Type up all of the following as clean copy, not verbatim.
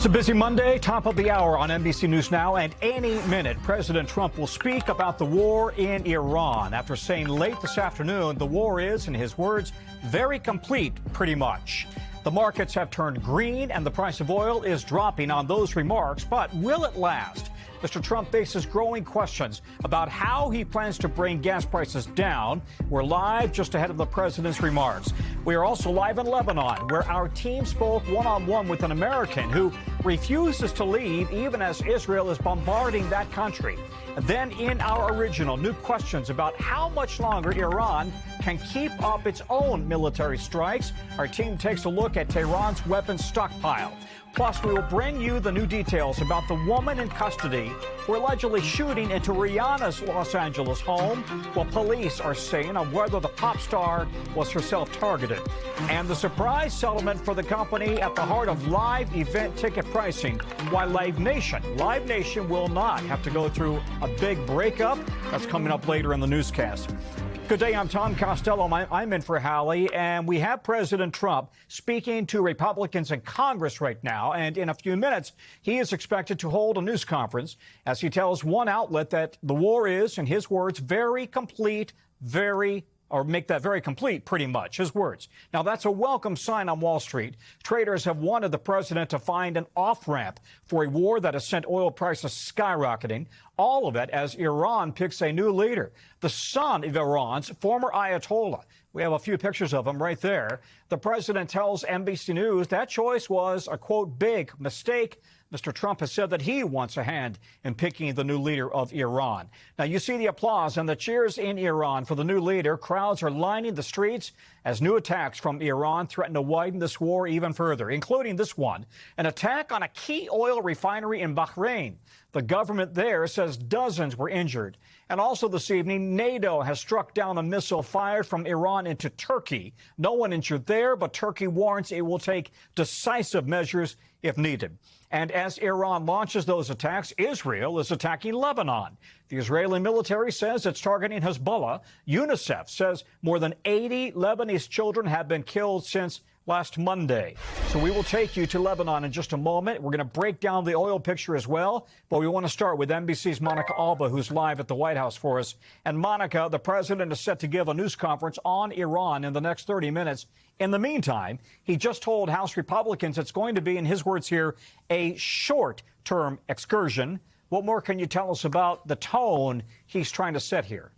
It's a busy Monday, top of the hour on NBC News Now, and any minute, President Trump will speak about the war in Iran after saying late this afternoon the war is, in his words, very complete, pretty much. The markets have turned green and the price of oil is dropping on those remarks, but will it last? Mr. Trump faces growing questions about how he plans to bring gas prices down. We're live just ahead of the president's remarks. We are also live in Lebanon, where our team spoke one-on-one with an American who refuses to leave even as Israel is bombarding that country. And then in our original, new questions about how much longer Iran can keep up its own military strikes. Our team takes a look at Tehran's weapons stockpile. Plus, we will bring you the new details about the woman in custody for allegedly shooting into Rihanna's Los Angeles home, while police are saying on whether the pop star was herself targeted. And the surprise settlement for the company at the heart of live event ticket pricing, why Live Nation will not have to go through a big breakup. That's coming up later in the newscast. Good day, I'm Tom Costello. I'm in for Hallie, and we have President Trump speaking to Republicans in Congress right now, and in a few minutes, he is expected to hold a news conference as he tells one outlet that the war is, in his words, very complete, make that very complete, pretty much, his words. Now, that's a welcome sign on Wall Street. Traders have wanted the president to find an off-ramp for a war that has sent oil prices skyrocketing, all of it as Iran picks a new leader, the son of Iran's former Ayatollah. We have a few pictures of him right there. The president tells NBC News that choice was a, quote, big mistake. Mr. Trump has said that he wants a hand in picking the new leader of Iran. Now, you see the applause and the cheers in Iran for the new leader. Crowds are lining the streets as new attacks from Iran threaten to widen this war even further, including this one, an attack on a key oil refinery in Bahrain. The government there says dozens were injured. And also this evening, NATO has struck down a missile fired from Iran into Turkey. No one injured there, but Turkey warns it will take decisive measures if needed. And as Iran launches those attacks, Israel is attacking Lebanon. The Israeli military says it's targeting Hezbollah. UNICEF says more than 80 Lebanese children have been killed since last Monday. So we will take you to Lebanon in just a moment. We're going to break down the oil picture as well, but we want to start with NBC's Monica Alba, who's live at the White House for us. And Monica, the president is set to give a news conference on Iran in the next 30 minutes. In the meantime, he just told House Republicans it's going to be, in his words here, a short-term excursion. What more can you tell us about the tone he's trying to set here?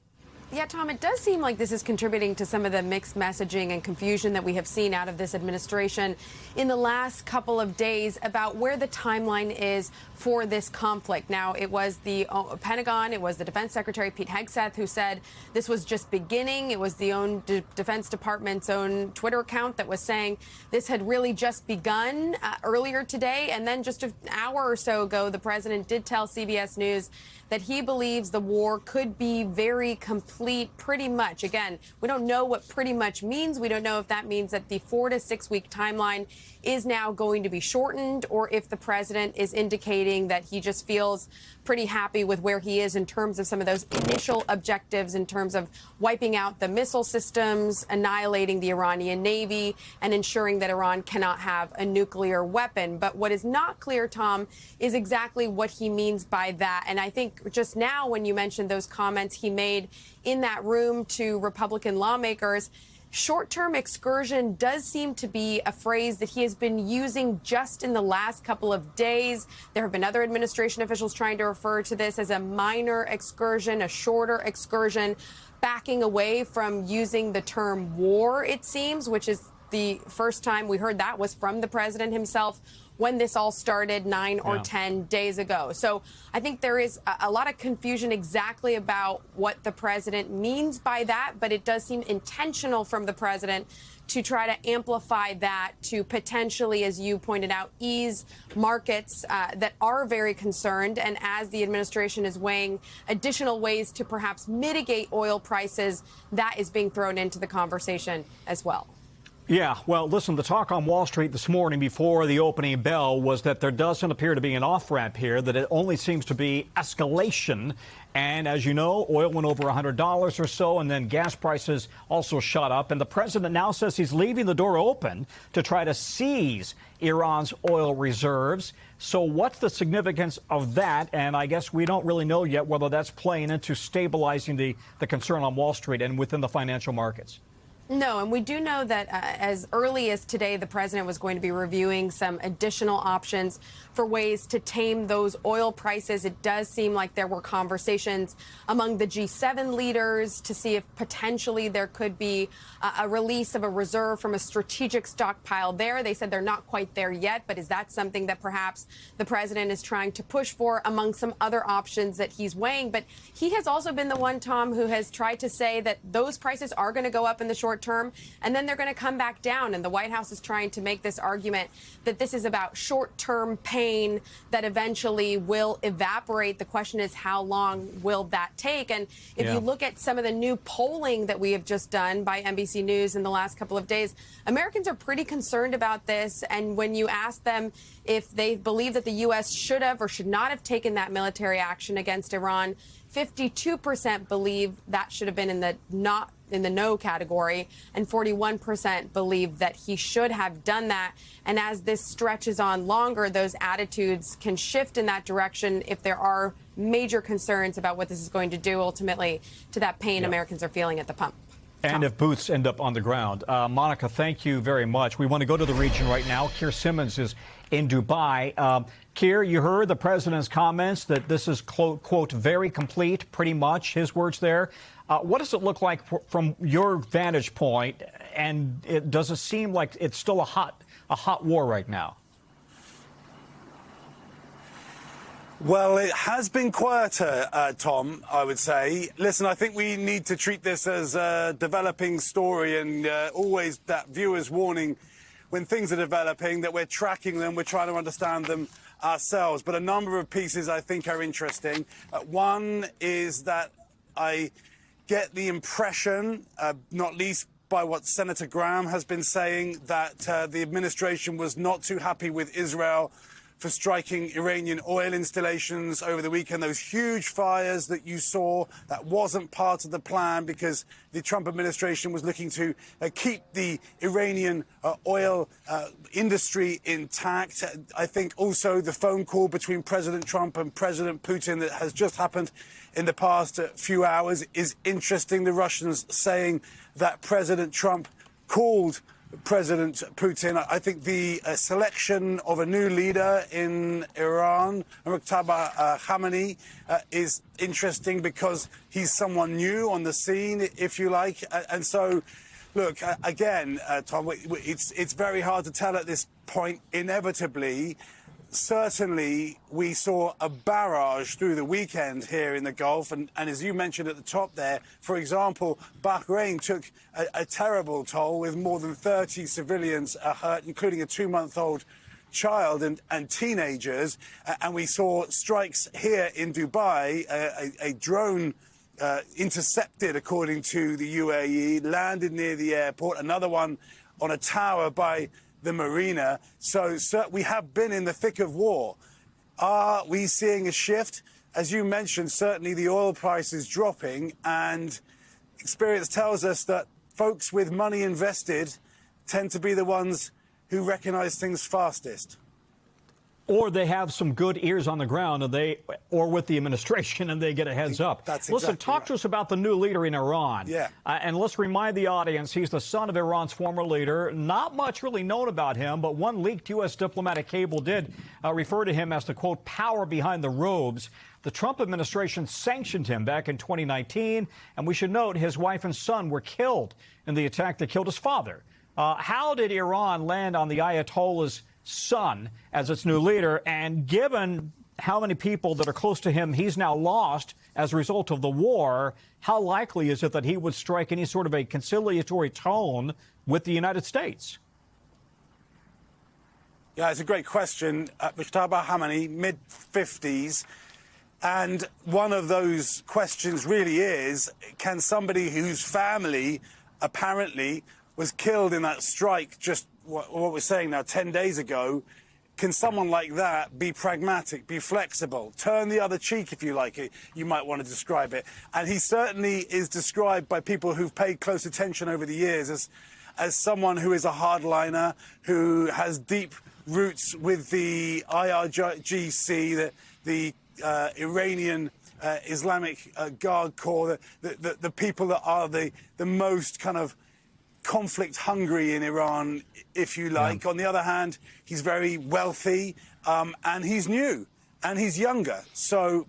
Yeah, Tom, it does seem like this is contributing to some of the mixed messaging and confusion that we have seen out of this administration in the last couple of days about where the timeline is for this conflict. Now, it was the Pentagon, it was the Defense Secretary Pete Hegseth who said this was just beginning. It was the own Defense Department's own Twitter account that was saying this had really just begun earlier today. And then just an hour or so ago, the president did tell CBS News that he believes the war could be very complete pretty much. Again, we don't know what pretty much means. We don't know if that means that the 4 to 6 week timeline is now going to be shortened, or if the president is indicating that he just feels pretty happy with where he is in terms of some of those initial objectives in terms of wiping out the missile systems, annihilating the Iranian Navy, and ensuring that Iran cannot have a nuclear weapon. But what is not clear, Tom, is exactly what he means by that. And I think just now when you mentioned those comments he made in that room to Republican lawmakers, short-term excursion does seem to be a phrase that he has been using just in the last couple of days. There have been other administration officials trying to refer to this as a minor excursion, a shorter excursion, backing away from using the term war, it seems, which is the first time we heard that was from the president himself when this all started 9 or 10 days ago. So I think there is a lot of confusion exactly about what the president means by that, but it does seem intentional from the president to try to amplify that to potentially, as you pointed out, ease markets that are very concerned. And as the administration is weighing additional ways to perhaps mitigate oil prices, that is being thrown into the conversation as well. Yeah, well, listen, the talk on Wall Street this morning before the opening bell was that there doesn't appear to be an off-ramp here, that it only seems to be escalation. And as you know, oil went over $100 or so, and then gas prices also shot up. And the president now says he's leaving the door open to try to seize Iran's oil reserves. So what's the significance of that? And I guess we don't really know yet whether that's playing into stabilizing the concern on Wall Street and within the financial markets. No, and we do know that as early as today, the president was going to be reviewing some additional options for ways to tame those oil prices. It does seem like there were conversations among the G7 leaders to see if potentially there could be a release of a reserve from a strategic stockpile there. They said they're not quite there yet, but is that something that perhaps the president is trying to push for among some other options that he's weighing? But he has also been the one, Tom, who has tried to say that those prices are going to go up in the short term, and then they're going to come back down. And the White House is trying to make this argument that this is about short-term pain that eventually will evaporate. The question is, how long will that take? And if you look at some of the new polling that we have just done by NBC News in the last couple of days, Americans are pretty concerned about this. And when you ask them if they believe that the U.S. should have or should not have taken that military action against Iran, 52% believe that should have been in the not in the no category, and 41% believe that he should have done that. And as this stretches on longer, those attitudes can shift in that direction if there are major concerns about what this is going to do ultimately to that pain Americans are feeling at the pump. And if boots end up on the ground. Monica, thank you very much. We want to go to the region right now. Keir Simmons is in Dubai. Keir, you heard the president's comments that this is, quote, very complete, pretty much, his words there. What does it look like from your vantage point? And does it seem like it's still a hot war right now? Well, it has been quieter, Tom, I would say. Listen, I think we need to treat this as a developing story, and always that viewer's warning when things are developing, that we're tracking them, we're trying to understand them ourselves. But a number of pieces I think are interesting. One is that I get the impression, not least by what Senator Graham has been saying, that the administration was not too happy with Israel for striking Iranian oil installations over the weekend. Those huge fires that you saw, that wasn't part of the plan because the Trump administration was looking to keep the Iranian oil industry intact. I think also the phone call between President Trump and President Putin that has just happened in the past few hours is interesting. The Russians saying that President Trump called President Putin. I think the selection of a new leader in Iran, Mujtaba Khamenei, is interesting because he's someone new on the scene, if you like. And so, look, again, Tom, it's very hard to tell at this point. Inevitably, certainly, we saw a barrage through the weekend here in the Gulf. And as you mentioned at the top there, for example, Bahrain took a terrible toll with more than 30 civilians hurt, including a 2-month-old child and teenagers. And we saw strikes here in Dubai, a drone intercepted, according to the UAE, landed near the airport, another one on a tower by the marina. So we have been in the thick of war. Are we seeing a shift? As you mentioned, certainly the oil price is dropping, and experience tells us that folks with money invested tend to be the ones who recognize things fastest. Or they have some good ears on the ground, and or with the administration, and they get a heads up. That's Listen, exactly talk right. to us about the new leader in Iran. Yeah. And let's remind the audience, he's the son of Iran's former leader. Not much really known about him, but one leaked U.S. diplomatic cable did refer to him as the, quote, power behind the robes. The Trump administration sanctioned him back in 2019, and we should note his wife and son were killed in the attack that killed his father. How did Iran land on the Ayatollah's son as its new leader? And given how many people that are close to him he's now lost as a result of the war, how likely is it that he would strike any sort of a conciliatory tone with the United States? Yeah, it's a great question. Mujtaba Khamenei, mid-50s. And one of those questions really is, can somebody whose family apparently was killed in that strike just what we're saying now 10 days ago. Can someone like that be pragmatic, be flexible, turn the other cheek, if you like it, you might want to describe it. And he certainly is described by people who've paid close attention over the years as someone who is a hardliner, who has deep roots with the IRGC, the Iranian Islamic Guard Corps, the people that are the most kind of conflict hungry in Iran, if you like. Yeah. On the other hand, he's very wealthy, and he's new and he's younger. So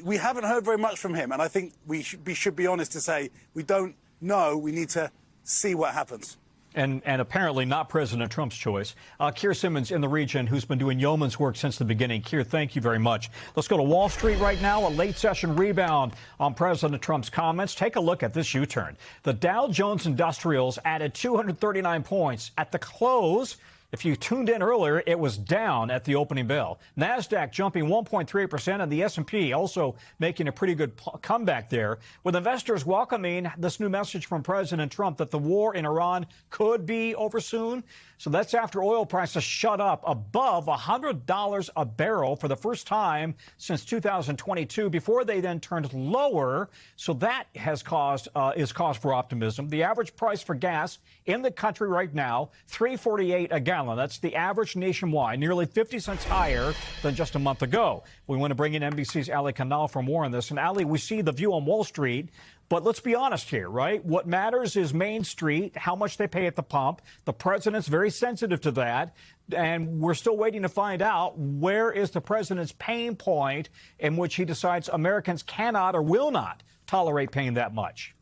we haven't heard very much from him. And I think we should be honest to say we don't know. We need to see what happens. And apparently not President Trump's choice. Keir Simmons in the region, who's been doing yeoman's work since the beginning. Keir, thank you very much. Let's go to Wall Street right now. A late session rebound on President Trump's comments. Take a look at this U-turn. The Dow Jones Industrials added 239 points at the close. If you tuned in earlier, it was down at the opening bell. NASDAQ jumping 1.3%, and the S&P also making a pretty good comeback there, with investors welcoming this new message from President Trump that the war in Iran could be over soon. So that's after oil prices shot up above $100 a barrel for the first time since 2022, before they then turned lower. So that has is cause for optimism. The average price for gas in the country right now, $3.48 a gallon. That's the average nationwide, nearly 50 cents higher than just a month ago. We want to bring in NBC's Hallie for more on this. And Hallie, we see the view on Wall Street, but let's be honest here, right? What matters is Main Street, how much they pay at the pump. The president's very sensitive to that, and we're still waiting to find out where is the president's pain point in which he decides Americans cannot or will not tolerate paying that much.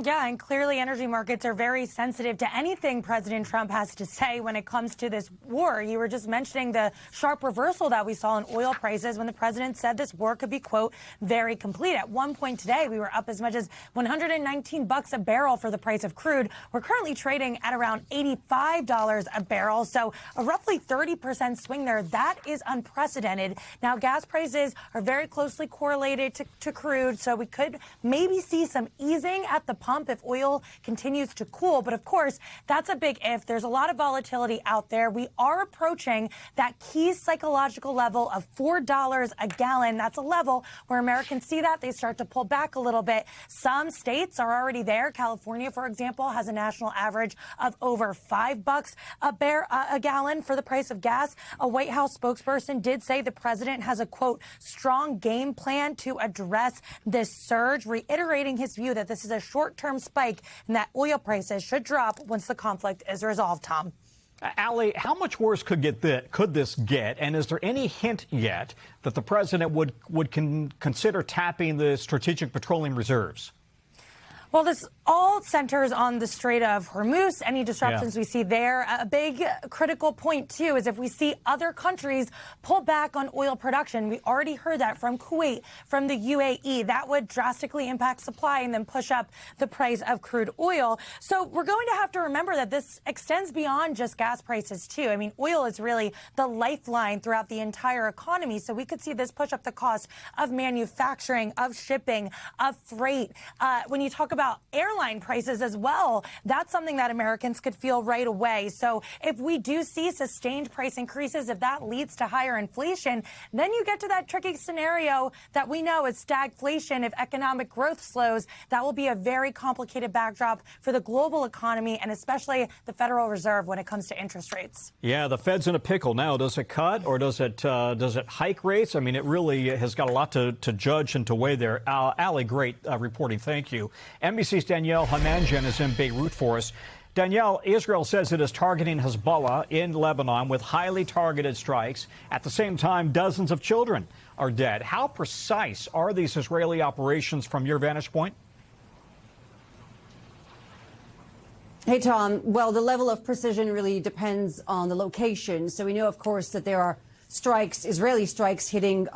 Yeah, and clearly energy markets are very sensitive to anything President Trump has to say when it comes to this war. You were just mentioning the sharp reversal that we saw in oil prices when the president said this war could be, quote, very complete. At one point today, we were up as much as $119 a barrel for the price of crude. We're currently trading at around $85 a barrel, so a roughly 30% swing there. That is unprecedented. Now, gas prices are very closely correlated to crude, so we could maybe see some easing at the pump if oil continues to cool. But of course, that's a big if. There's a lot of volatility out there. We are approaching that key psychological level of $4 a gallon. That's a level where Americans see that. They start to pull back a little bit. Some states are already there. California, for example, has a national average of over $5 a gallon for the price of gas. A White House spokesperson did say the president has a, quote, strong game plan to address this surge, reiterating his view that this is a short-term spike and that oil prices should drop once the conflict is resolved, Tom. Hallie, how much worse could this get? And is there any hint yet that the president would consider tapping the strategic petroleum reserves? Well, this all centers on the Strait of Hormuz. Any disruptions we see there. A big critical point, too, is if we see other countries pull back on oil production. We already heard that from Kuwait, from the UAE. That would drastically impact supply and then push up the price of crude oil. So we're going to have to remember that this extends beyond just gas prices, too. I mean, oil is really the lifeline throughout the entire economy. So we could see this push up the cost of manufacturing, of shipping, of freight. When you talk about airline prices as well, that's something that Americans could feel right away. So if we do see sustained price increases, if that leads to higher inflation, then you get to that tricky scenario that we know is stagflation. If economic growth slows, that will be a very complicated backdrop for the global economy and especially the Federal Reserve when it comes to interest rates. Yeah, the Fed's in a pickle now. Does it cut or does it hike rates? I mean, it really has got a lot to judge and to weigh there. Hallie, great reporting. Thank you. NBC's Danielle Hamanjan is in Beirut for us. Danielle, Israel says it is targeting Hezbollah in Lebanon with highly targeted strikes. At the same time, dozens of children are dead. How precise are these Israeli operations from your vantage point? Hey, Tom. Well, the level of precision really depends on the location. So we know, of course, that there are strikes, Israeli strikes, hitting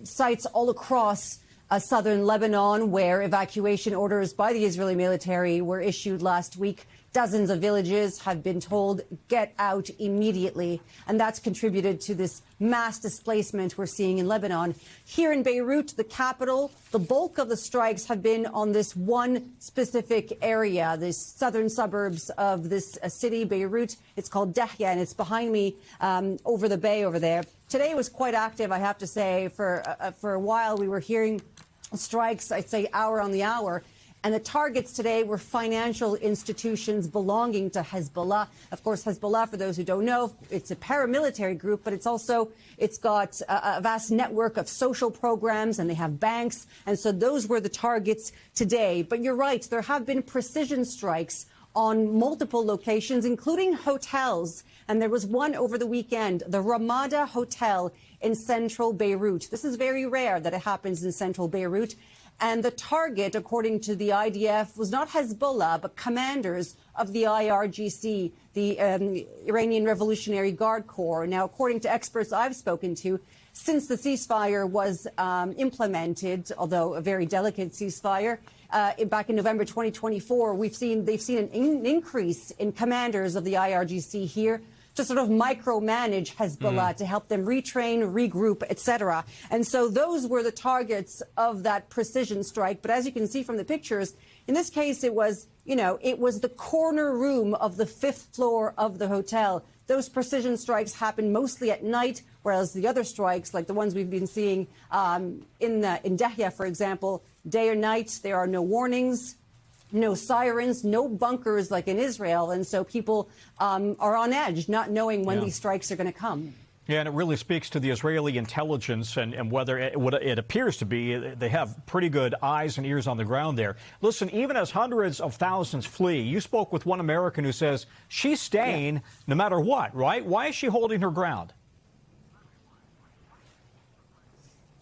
sites all across southern Lebanon, where evacuation orders by the Israeli military were issued last week Dozens of villages have been told, get out immediately. And that's contributed to this mass displacement we're seeing in Lebanon. Here in Beirut, the capital, the bulk of the strikes have been on this one specific area, the southern suburbs of this city, Beirut. It's called Dahya, and it's behind me over the bay over there. Today was quite active, I have to say. For a while, we were hearing strikes, I'd say hour on the hour. And the targets today were financial institutions belonging to Hezbollah. Of course, Hezbollah, for those who don't know, it's a paramilitary group, but it's got a vast network of social programs, and they have banks. And so those were the targets today. But you're right, there have been precision strikes on multiple locations, including hotels. And there was one over the weekend, the Ramada Hotel in central Beirut. This is very rare that it happens in central Beirut. And the target, according to the IDF, was not Hezbollah, but commanders of the IRGC, the Iranian Revolutionary Guard Corps. Now, according to experts I've spoken to, since the ceasefire was implemented, although a very delicate ceasefire, back in November 2024, they've seen an increase in commanders of the IRGC here to sort of micromanage Hezbollah, to help them retrain, regroup, etc. And so those were the targets of that precision strike. But as you can see from the pictures, in this case, it was the corner room of the 5th floor of the hotel. Those precision strikes happen mostly at night, whereas the other strikes, like the ones we've been seeing in Dahya, for example, day or night, there are no warnings, no sirens, no bunkers like in Israel. And so people are on edge, not knowing when these strikes are going to come. Yeah, and it really speaks to the Israeli intelligence and whether what it appears to be, they have pretty good eyes and ears on the ground there. Listen, even as hundreds of thousands flee, you spoke with one American who says she's staying no matter what, right? Why is she holding her ground?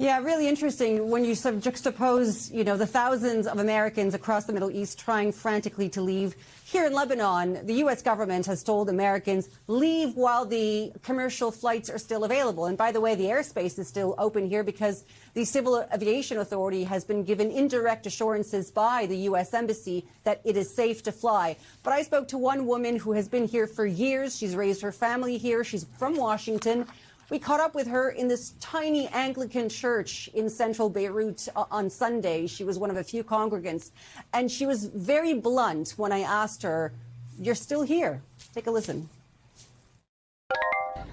Yeah, really interesting when you sort of juxtapose, the thousands of Americans across the Middle East trying frantically to leave. Here in Lebanon, the U.S. government has told Americans, leave while the commercial flights are still available. And by the way, the airspace is still open here because the Civil Aviation Authority has been given indirect assurances by the U.S. Embassy that it is safe to fly. But I spoke to one woman who has been here for years. She's raised her family here. She's from Washington. We caught up with her in this tiny Anglican church in central Beirut on Sunday. She was one of a few congregants. And she was very blunt when I asked her, you're still here. Take a listen.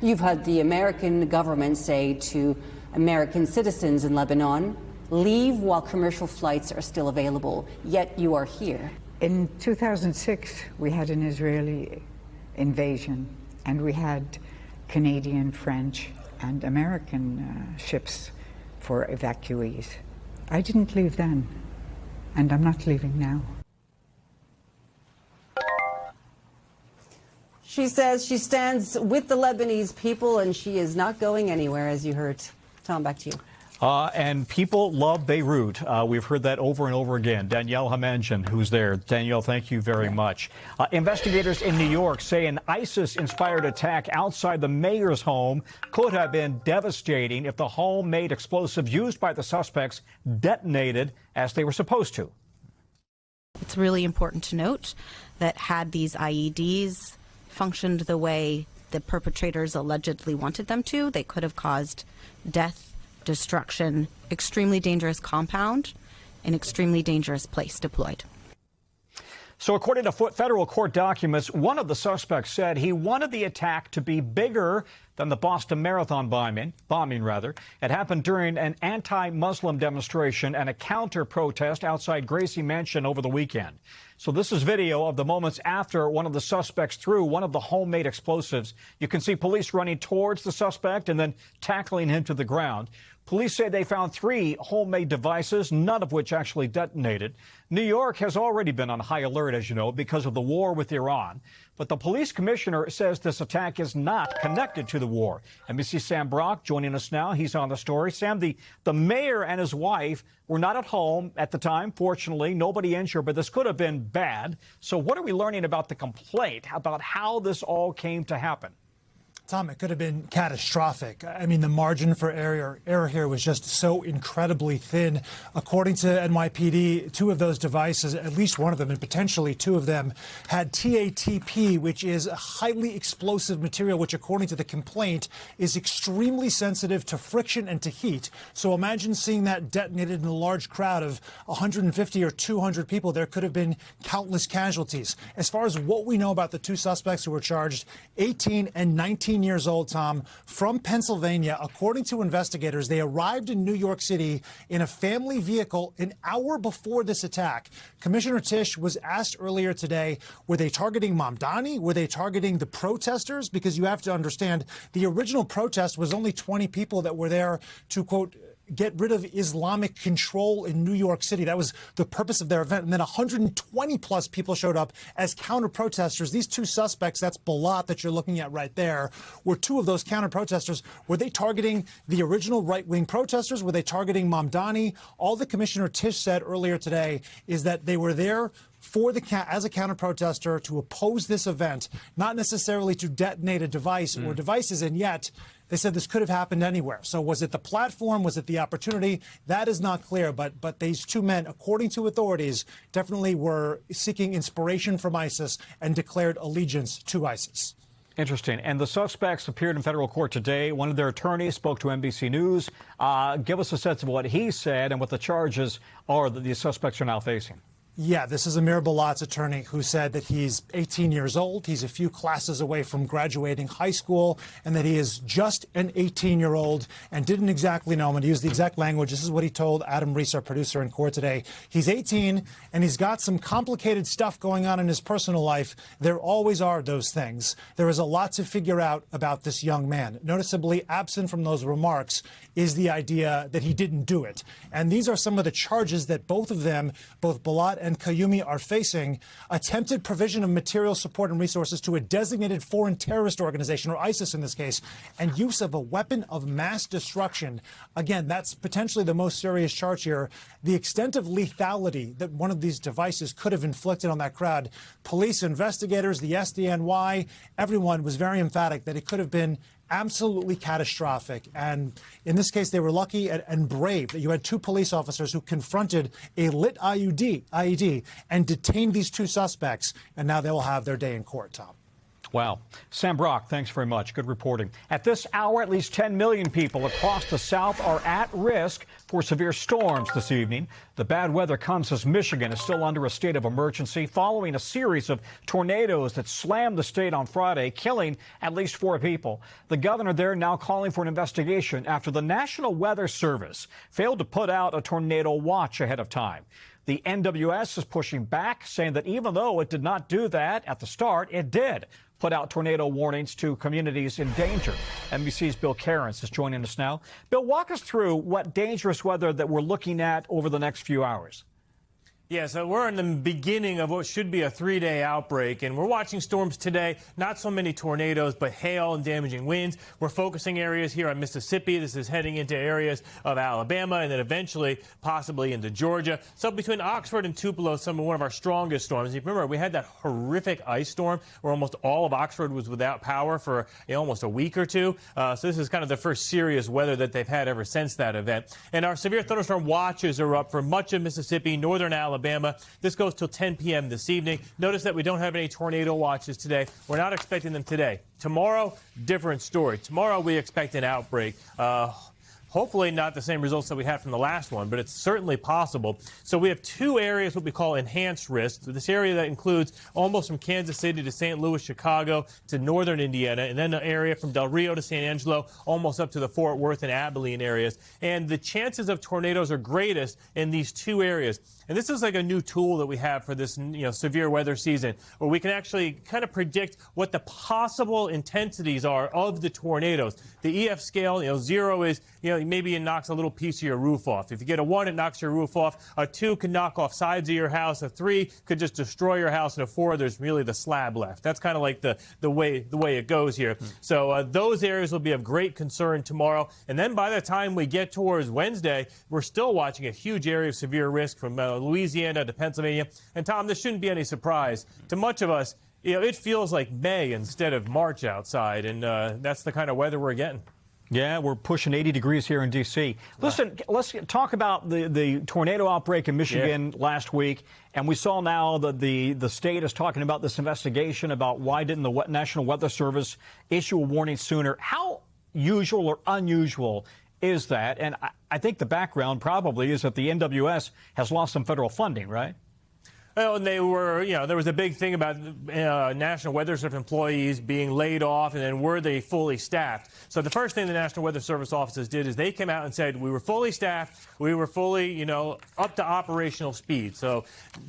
You've had the American government say to American citizens in Lebanon, leave while commercial flights are still available, yet you are here. In 2006, we had an Israeli invasion, and we had Canadian, French, and American ships for evacuees. I didn't leave then, and I'm not leaving now. She says she stands with the Lebanese people, and she is not going anywhere, as you heard. Tom, back to you. And people love Beirut. We've heard that over and over again. Danielle Hamanjan, who's there. Danielle, thank you very much. Investigators in New York say an ISIS-inspired attack outside the mayor's home could have been devastating if the homemade explosive used by the suspects detonated as they were supposed to. It's really important to note that had these IEDs functioned the way the perpetrators allegedly wanted them to, they could have caused death, destruction, extremely dangerous compound, an extremely dangerous place deployed. So according to federal court documents, one of the suspects said he wanted the attack to be bigger than the Boston Marathon bombing. It happened during an anti-Muslim demonstration and a counter-protest outside Gracie Mansion over the weekend. So this is video of the moments after one of the suspects threw one of the homemade explosives. You can see police running towards the suspect and then tackling him to the ground. Police say they found 3 homemade devices, none of which actually detonated. New York has already been on high alert, as you know, because of the war with Iran. But the police commissioner says this attack is not connected to the war. NBC's Sam Brock joining us now. He's on the story. Sam, the mayor and his wife were not at home at the time. Fortunately, nobody injured, but this could have been bad. So what are we learning about the complaint, about how this all came to happen? Tom, it could have been catastrophic. I mean, the margin for error here was just so incredibly thin. According to NYPD, two of those devices, at least one of them, and potentially two of them, had TATP, which is a highly explosive material, which, according to the complaint, is extremely sensitive to friction and to heat. So imagine seeing that detonated in a large crowd of 150 or 200 people. There could have been countless casualties. As far as what we know about the two suspects who were charged, 18 and 19 years old, Tom, from Pennsylvania. According to investigators, they arrived in New York City in a family vehicle an hour before this attack. Commissioner Tisch was asked earlier today, were they targeting Mamdani? Were they targeting the protesters? Because you have to understand, the original protest was only 20 people that were there to, quote, get rid of Islamic control in New York City. That was the purpose of their event. And then 120 plus people showed up as counter protesters. These two suspects, that's Balat that you're looking at right there, were two of those counter protesters. Were they targeting the original right-wing protesters? Were they targeting Mamdani? All the Commissioner Tisch said earlier today is that they were there for as a counter-protester to oppose this event, not necessarily to detonate a device or devices, and yet they said this could have happened anywhere. So was it the platform? Was it the opportunity? That is not clear, but these two men, according to authorities, definitely were seeking inspiration from ISIS and declared allegiance to ISIS. Interesting. And the suspects appeared in federal court today. One of their attorneys spoke to NBC News. Give us a sense of what he said and what the charges are that these suspects are now facing. Yeah, this is Amir Balat's attorney who said that he's 18 years old. He's a few classes away from graduating high school, and that he is just an 18-year-old and didn't exactly know him. And to use the exact language, this is what he told Adam Reese, our producer, in court today. He's 18, and he's got some complicated stuff going on in his personal life. There always are those things. There is a lot to figure out about this young man. Noticeably absent from those remarks is the idea that he didn't do it. And these are some of the charges that both of them, both Balat and Kayumi, are facing: attempted provision of material support and resources to a designated foreign terrorist organization, or ISIS in this case, and use of a weapon of mass destruction. Again, that's potentially the most serious charge here. The extent of lethality that one of these devices could have inflicted on that crowd. Police, investigators, the SDNY, everyone was very emphatic that it could have been absolutely catastrophic. And in this case, they were lucky and brave that you had two police officers who confronted a lit IED and detained these two suspects. And now they will have their day in court, Tom. Wow. Sam Brock, thanks very much. Good reporting. At this hour, at least 10 million people across the South are at risk for severe storms this evening. The bad weather comes as Michigan is still under a state of emergency following a series of tornadoes that slammed the state on Friday, killing at least 4 people. The governor there now calling for an investigation after the National Weather Service failed to put out a tornado watch ahead of time. The NWS is pushing back, saying that even though it did not do that at the start, it did put out tornado warnings to communities in danger. NBC's Bill Cairns is joining us now. Bill, walk us through what dangerous weather that we're looking at over the next few hours. Yeah, so we're in the beginning of what should be a 3-day outbreak, and we're watching storms today. Not so many tornadoes, but hail and damaging winds. We're focusing areas here on Mississippi. This is heading into areas of Alabama and then eventually possibly into Georgia. So between Oxford and Tupelo, one of our strongest storms. You remember, we had that horrific ice storm where almost all of Oxford was without power for almost a week or two. So this is kind of the first serious weather that they've had ever since that event. And our severe thunderstorm watches are up for much of Mississippi, northern Alabama. This goes till 10 p.m. this evening. Notice that we don't have any tornado watches today. We're not expecting them today. Tomorrow, different story. Tomorrow, we expect an outbreak. Hopefully not the same results that we had from the last one, but it's certainly possible. So we have 2 areas, what we call enhanced risk. This area that includes almost from Kansas City to St. Louis, Chicago to northern Indiana, and then the area from Del Rio to San Angelo, almost up to the Fort Worth and Abilene areas. And the chances of tornadoes are greatest in these 2 areas. And this is like a new tool that we have for this, severe weather season, where we can actually kind of predict what the possible intensities are of the tornadoes. The EF scale, 0 is, maybe it knocks a little piece of your roof off. If you get a 1, it knocks your roof off. A 2 can knock off sides of your house. A 3 could just destroy your house. And a 4, there's really the slab left. That's kind of like the way it goes here. So those areas will be of great concern tomorrow. And then by the time we get towards Wednesday, we're still watching a huge area of severe risk from Louisiana to Pennsylvania. And Tom, this shouldn't be any surprise to much of us. it feels like May instead of March outside, and that's the kind of weather we're getting. Yeah, we're pushing 80 degrees here in D.C. Listen, let's talk about the tornado outbreak in Michigan last week. And we saw now that the state is talking about this investigation about why didn't the National Weather Service issue a warning sooner. How usual or unusual is that? And I think the background probably is that the NWS has lost some federal funding, right? Well, and they were, there was a big thing about National Weather Service employees being laid off, and then were they fully staffed? So the first thing the National Weather Service offices did is they came out and said we were fully staffed, we were fully, up to operational speed. So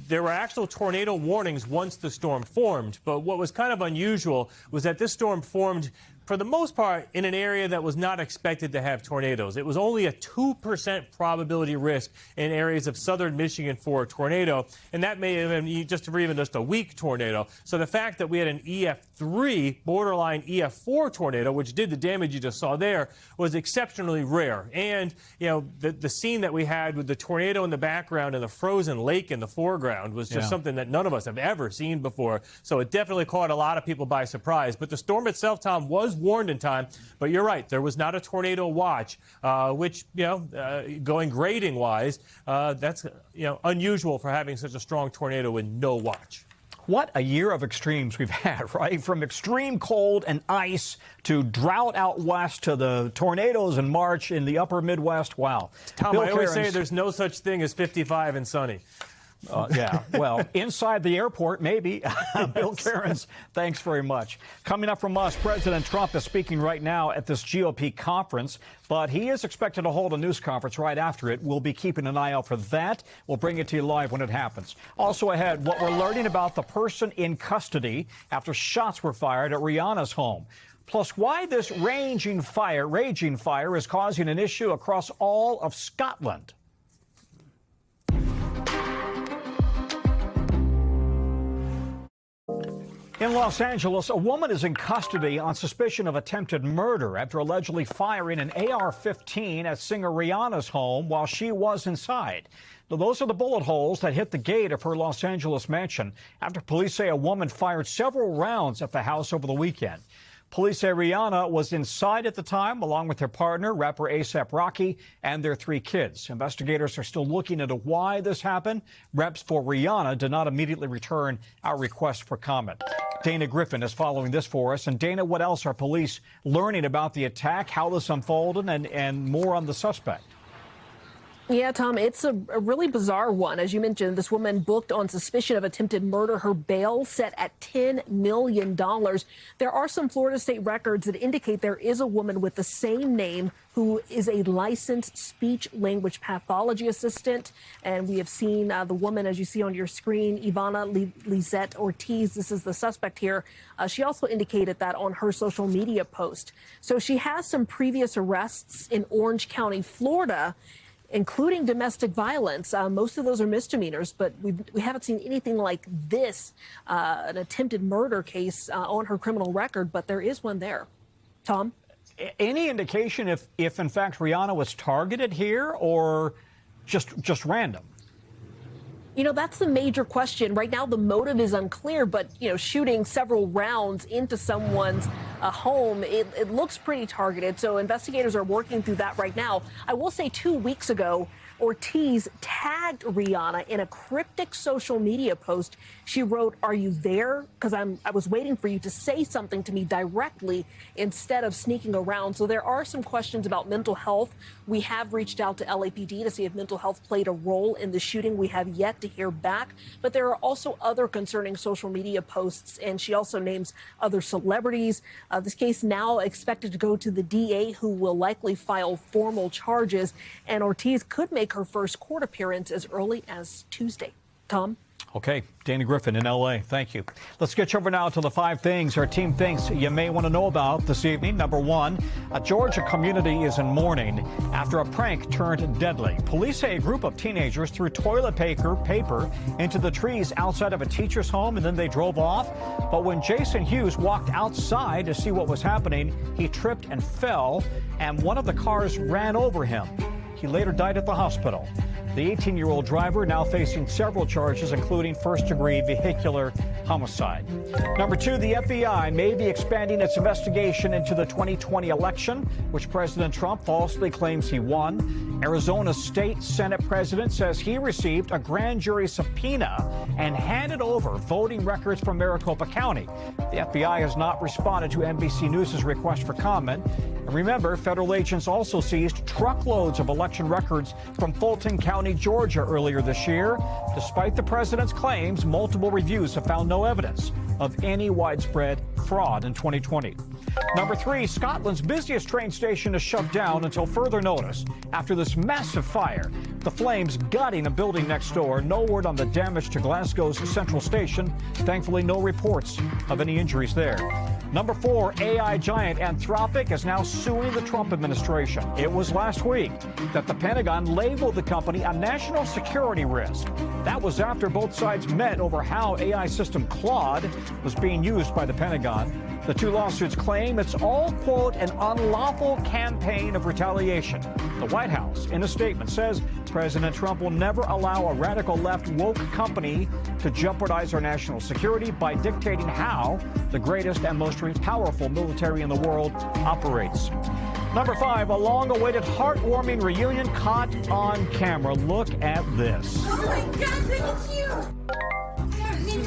there were actual tornado warnings once the storm formed. But what was kind of unusual was that this storm formed, for the most part, in an area that was not expected to have tornadoes. It was only a 2% probability risk in areas of southern Michigan for a tornado, and that may have been just a weak tornado. So the fact that we had an EF3, borderline EF4 tornado, which did the damage you just saw there, was exceptionally rare. And, the scene that we had with the tornado in the background and the frozen lake in the foreground was just something that none of us have ever seen before. So it definitely caught a lot of people by surprise. But the storm itself, Tom, was warned in time, but you're right, there was not a tornado watch, which, going grading wise, that's, unusual for having such a strong tornado with no watch. What a year of extremes we've had, right? From extreme cold and ice to drought out west to the tornadoes in March in the upper Midwest. Wow. Tom, I always say there's no such thing as 55 and sunny. Yeah, well, inside the airport, maybe. Bill Cairns, thanks very much. Coming up from us, President Trump is speaking right now at this GOP conference, but he is expected to hold a news conference right after it. We'll be keeping an eye out for that. We'll bring it to you live when it happens. Also ahead, what we're learning about the person in custody after shots were fired at Rihanna's home. Plus, why this raging fire is causing an issue across all of Scotland. In Los Angeles, a woman is in custody on suspicion of attempted murder after allegedly firing an AR-15 at singer Rihanna's home while she was inside. Now, those are the bullet holes that hit the gate of her Los Angeles mansion after police say a woman fired several rounds at the house over the weekend. Police say Rihanna was inside at the time, along with her partner, rapper A$AP Rocky, and their 3 kids. Investigators are still looking into why this happened. Reps for Rihanna did not immediately return our request for comment. Dana Griffin is following this for us. And Dana, what else are police learning about the attack, how this unfolded, and more on the suspect? Yeah, Tom, it's a really bizarre one. As you mentioned, this woman booked on suspicion of attempted murder. Her bail set at $10 million. There are some Florida state records that indicate there is a woman with the same name who is a licensed speech-language pathology assistant. And we have seen the woman, as you see on your screen, Ivana Lizette Ortiz. This is the suspect here. She also indicated that on her social media post. So she has some previous arrests in Orange County, Florida, including domestic violence. Most of those are misdemeanors, but we haven't seen anything like this, an attempted murder case on her criminal record, but there is one there. Tom? Any indication if in fact Rihanna was targeted here or just random? That's the major question. Right now, the motive is unclear, but, shooting several rounds into someone's home, it looks pretty targeted. So investigators are working through that right now. I will say 2 weeks ago, Ortiz tagged Rihanna in a cryptic social media post. She wrote, "Are you there? Because I was waiting for you to say something to me directly instead of sneaking around." So there are some questions about mental health. We have reached out to LAPD to see if mental health played a role in the shooting. We have yet to hear back. But there are also other concerning social media posts, and she also names other celebrities. This case now expected to go to the DA, who will likely file formal charges, and Ortiz could make her first court appearance as early as Tuesday. Tom? Okay, Dana Griffin in L.A. Thank you. Let's get you over now to the 5 things our team thinks you may want to know about this evening. Number 1, a Georgia community is in mourning after a prank turned deadly. Police say a group of teenagers threw toilet paper into the trees outside of a teacher's home, and then they drove off. But when Jason Hughes walked outside to see what was happening, he tripped and fell, and one of the cars ran over him. He later died at the hospital. The 18-year-old driver now facing several charges, including first-degree vehicular homicide. Number 2, the FBI may be expanding its investigation into the 2020 election, which President Trump falsely claims he won. Arizona State Senate President says he received a grand jury subpoena and handed over voting records from Maricopa County. The FBI has not responded to NBC News' request for comment. And remember, federal agents also seized truckloads of election records from Fulton County, Georgia earlier this year. Despite the president's claims, multiple reviews have found no evidence of any widespread fraud in 2020. Number 3, Scotland's busiest train station is shut down until further notice after this massive fire. The flames gutting a building next door. No word on the damage to Glasgow's Central Station. Thankfully, no reports of any injuries there. Number 4, AI giant Anthropic is now suing the Trump administration. It was last week that the Pentagon labeled the company a national security risk. That was after both sides met over how AI system Claude was being used by the Pentagon. The two lawsuits claim it's all, quote, an unlawful campaign of retaliation. The White House, in a statement, says President Trump will never allow a radical left woke company to jeopardize our national security by dictating how the greatest and most powerful military in the world operates. Number 5, a long-awaited heartwarming reunion caught on camera. Look at this. Oh my God, look at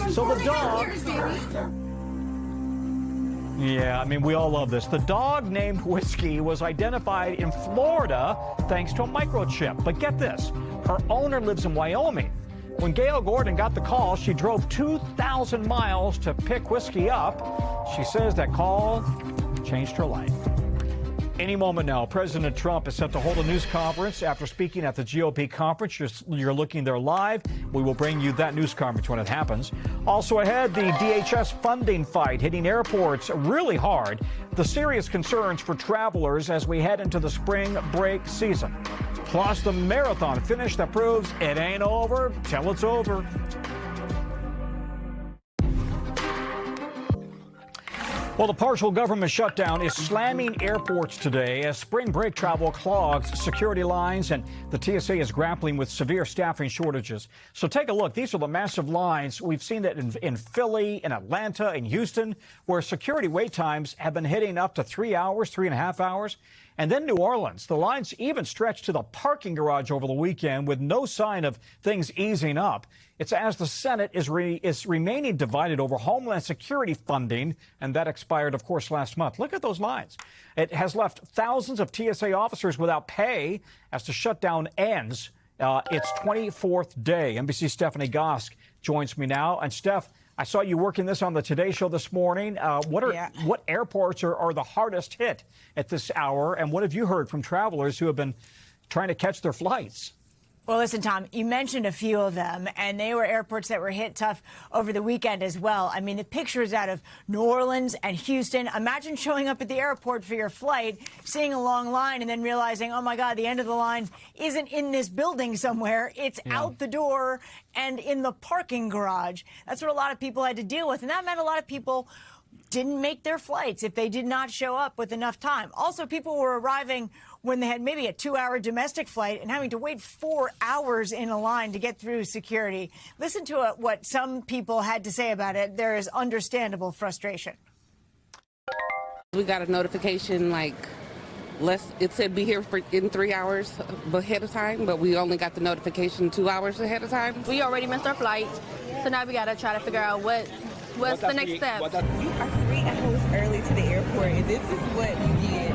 you. So the dog... Yeah, I mean, we all love this. The dog named Whiskey was identified in Florida thanks to a microchip. But get this, her owner lives in Wyoming. When Gail Gordon got the call, she drove 2,000 miles to pick Whiskey up. She says that call changed her life. Any moment now, President Trump is set to hold a news conference after speaking at the GOP conference. You're looking there live. We will bring you that news conference when it happens. Also ahead, the DHS funding fight hitting airports really hard. The serious concerns for travelers as we head into the spring break season. Plus, the marathon finish that proves it ain't over till it's over. Well, the partial government shutdown is slamming airports today as spring break travel clogs security lines, and the TSA is grappling with severe staffing shortages. So take a look. These are the massive lines. We've seen that in Philly, in Atlanta, in Houston, where security wait times have been hitting up to 3 hours, 3.5 hours. And then New Orleans. The lines even stretched to the parking garage over the weekend with no sign of things easing up. It's as the Senate is remaining divided over Homeland Security funding, and that expired, of course, last month. Look at those lines. It has left thousands of TSA officers without pay as the shutdown ends its 24th day. NBC's Stephanie Gosk joins me now. And Steph, I saw you working this on the Today Show this morning. What airports are the hardest hit at this hour, and what have you heard from travelers who have been trying to catch their flights? Well, listen, Tom, you mentioned a few of them, and they were airports that were hit tough over the weekend as well. I mean, the pictures out of New Orleans and Houston. Imagine showing up at the airport for your flight, seeing a long line, and then realizing, oh, my God, the end of the line isn't in this building somewhere. It's out the door and in the parking garage. That's what a lot of people had to deal with, and that meant a lot of people didn't make their flights if they did not show up with enough time. Also, people were arriving when they had maybe a 2-hour domestic flight and having to wait 4 hours in a line to get through security. Listen to what some people had to say about it. There is understandable frustration. We got a notification it said be here in 3 hours ahead of time, but we only got the notification 2 hours ahead of time. We already missed our flight, so now we got to try to figure out what's the next step. You are 3 hours early to the airport, and this is what you get.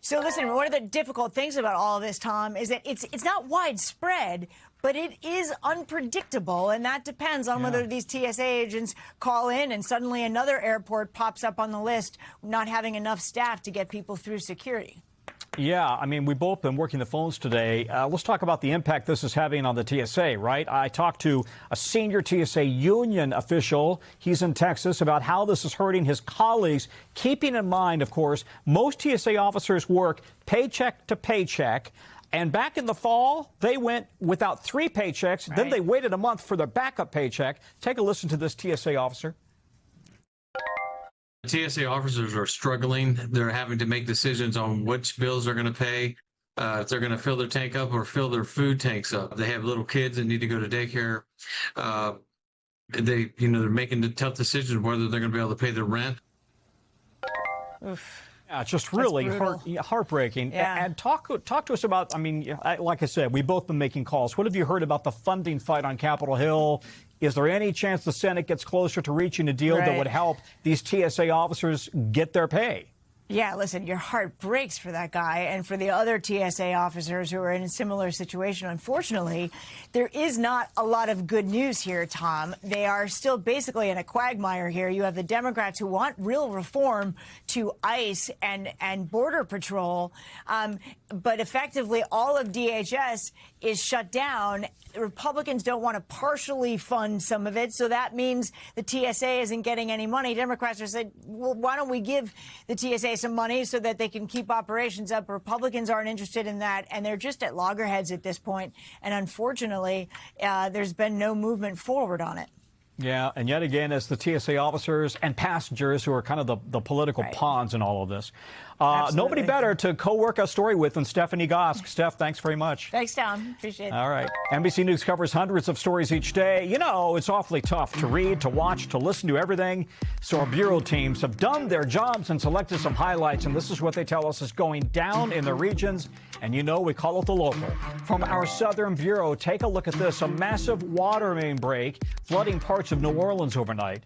So listen, one of the difficult things about all of this, Tom, is that it's not widespread, but it is unpredictable, and that depends on whether these TSA agents call in and suddenly another airport pops up on the list, not having enough staff to get people through security. Yeah, I mean, we've both been working the phones today. Let's talk about the impact this is having on the TSA, right? I talked to a senior TSA union official. He's in Texas about how this is hurting his colleagues, keeping in mind, of course, most TSA officers work paycheck to paycheck. And back in the fall, they went without 3 paychecks. Right. Then they waited a month for their backup paycheck. Take a listen to this TSA officer. TSA officers are struggling. They're having to make decisions on which bills they're going to pay. if they're going to fill their tank up or fill their food tanks up. They have little kids that need to go to daycare. They're making the tough decisions whether they're going to be able to pay their rent. Oof. Yeah, it's just really heartbreaking. Yeah. And talk to us about, I mean, like I said, we've both been making calls. What have you heard about the funding fight on Capitol Hill? Is there any chance the Senate gets closer to reaching a deal that would help these TSA officers get their pay? Yeah, listen, your heart breaks for that guy and for the other TSA officers who are in a similar situation. Unfortunately, there is not a lot of good news here, Tom. They are still basically in a quagmire here. You have the Democrats who want real reform to ICE and Border Patrol, but effectively all of DHS is shut down. Republicans don't want to partially fund some of it, so that means the TSA isn't getting any money. Democrats are saying, well, why don't we give the TSA some money so that they can keep operations up? Republicans aren't interested in that, and they're just at loggerheads at this point. And unfortunately, there's been no movement forward on it. Yeah, and yet again, it's the TSA officers and passengers who are kind of the political pawns in all of this. Nobody better to co-work a story with than Stephanie Gosk. Steph, thanks very much. Thanks, Tom. Appreciate it. All right. NBC News covers hundreds of stories each day. You know, it's awfully tough to read, to watch, to listen to everything. So our bureau teams have done their jobs and selected some highlights, and this is what they tell us is going down in the regions. And you know, we call it the local. From our Southern Bureau, take a look at this. A massive water main break flooding parts of New Orleans overnight.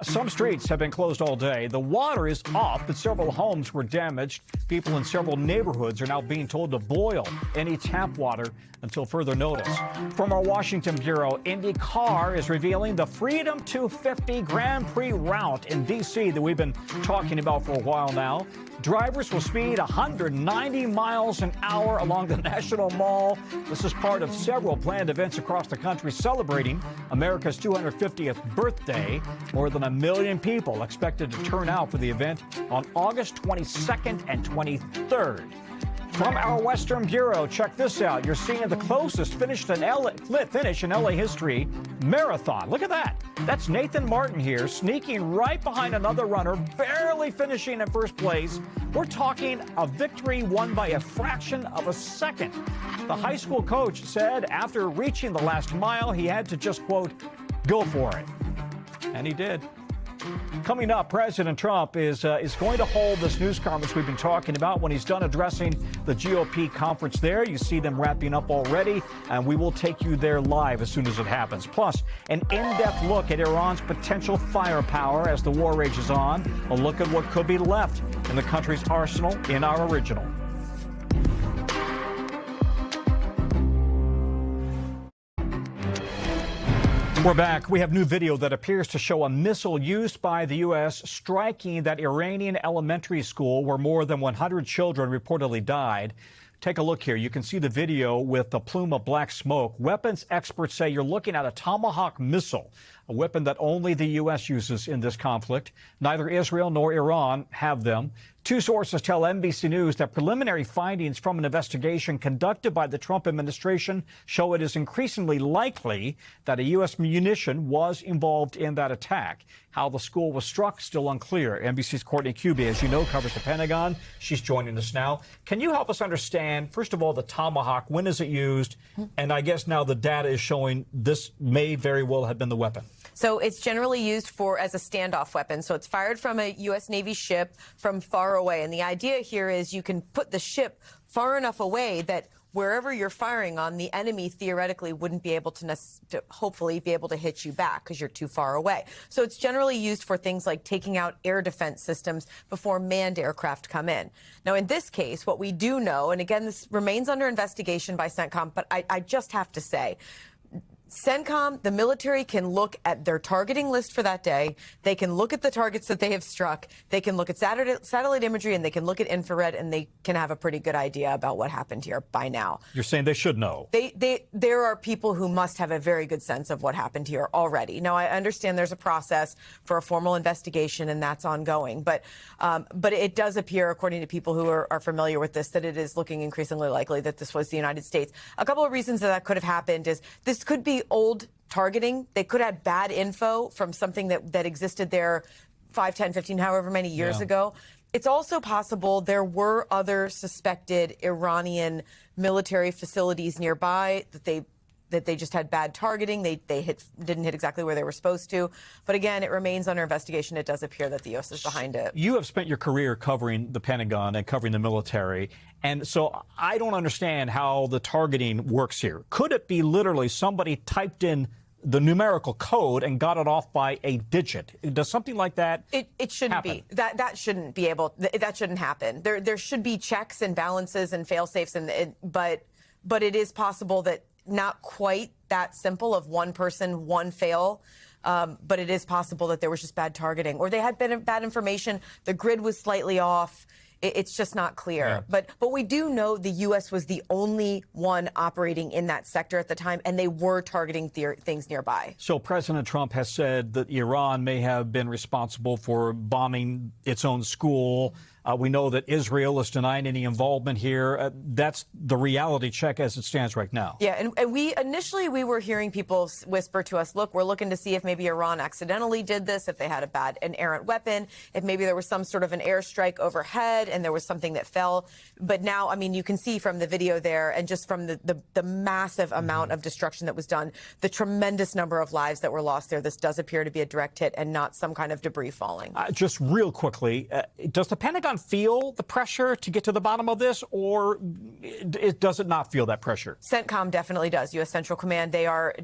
Some streets have been closed all day. The water is up, but several homes were damaged. People in several neighborhoods are now being told to boil any tap water until further notice. From our Washington Bureau, IndyCar is revealing the Freedom 250 Grand Prix route in D.C. that we've been talking about for a while now. Drivers will speed 190 miles an hour along the National Mall. This is part of several planned events across the country celebrating America's 250th birthday. More than 1 million people expected to turn out for the event on August 22nd and 23rd. From our Western Bureau, check this out. You're seeing the closest finish in LA history, marathon. Look at that. That's Nathan Martin here, sneaking right behind another runner, barely finishing in first place. We're talking a victory won by a fraction of a second. The high school coach said after reaching the last mile, he had to just, quote, go for it. And he did. Coming up, President Trump is going to hold this news conference we've been talking about. When he's done addressing the GOP conference there, you see them wrapping up already, and we will take you there live as soon as it happens. Plus, an in-depth look at Iran's potential firepower as the war rages on. A look at what could be left in the country's arsenal in our original. We're back. We have new video that appears to show a missile used by the U.S. striking that Iranian elementary school where more than 100 children reportedly died. Take a look here. You can see the video with the plume of black smoke. Weapons experts say you're looking at a Tomahawk missile, a weapon that only the U.S. uses in this conflict. Neither Israel nor Iran have them. Two sources tell NBC News that preliminary findings from an investigation conducted by the Trump administration show it is increasingly likely that a U.S. munition was involved in that attack. How the school was struck, still unclear. NBC's Courtney Cubie, as you know, covers the Pentagon. She's joining us now. Can you help us understand, first of all, the Tomahawk? When is it used? And I guess now the data is showing this may very well have been the weapon. So it's generally used as a standoff weapon. So it's fired from a U.S. Navy ship from far away. And the idea here is you can put the ship far enough away that wherever you're firing on, the enemy theoretically wouldn't be able to hopefully be able to hit you back because you're too far away. So it's generally used for things like taking out air defense systems before manned aircraft come in. Now, in this case, what we do know, and again, this remains under investigation by CENTCOM, but I just have to say, CENTCOM, the military can look at their targeting list for that day. They can look at the targets that they have struck. They can look at satellite imagery, and they can look at infrared, and they can have a pretty good idea about what happened here by now. You're saying they should know? There are people who must have a very good sense of what happened here already. Now, I understand there's a process for a formal investigation, and that's ongoing. But it does appear, according to people who are familiar with this, that it is looking increasingly likely that this was the United States. A couple of reasons that could have happened is this could be old targeting. They could have bad info from something that existed there 5, 10, 15, however many years ago. It's also possible there were other suspected Iranian military facilities nearby that they just had bad targeting. They didn't hit exactly where they were supposed to. But again, it remains under investigation. It does appear that the U.S. is behind it. You have spent your career covering the Pentagon and covering the military. And so I don't understand how the targeting works here. Could it be literally somebody typed in the numerical code and got it off by a digit? Does something like that It shouldn't happen? be. That shouldn't be able. That shouldn't happen. There should be checks and balances and fail-safes, but it is possible that not quite that simple of one person, one fail. But it is possible that there was just bad targeting, or they had bad information. The grid was slightly off. It's just not clear. Yeah. But we do know the U.S. was the only one operating in that sector at the time, and they were targeting things nearby. So President Trump has said that Iran may have been responsible for bombing its own school. We know that Israel is denying any involvement here. That's the reality check as it stands right now. Yeah, and we initially were hearing people whisper to us, look, we're looking to see if maybe Iran accidentally did this, if they had an errant weapon, if maybe there was some sort of an airstrike overhead and there was something that fell. But now, I mean, you can see from the video there and just from the massive amount of destruction that was done, the tremendous number of lives that were lost there, this does appear to be a direct hit and not some kind of debris falling. Just real quickly, does the Pentagon feel the pressure to get to the bottom of this, or does it not feel that pressure? CENTCOM definitely does. U.S. Central Command, they are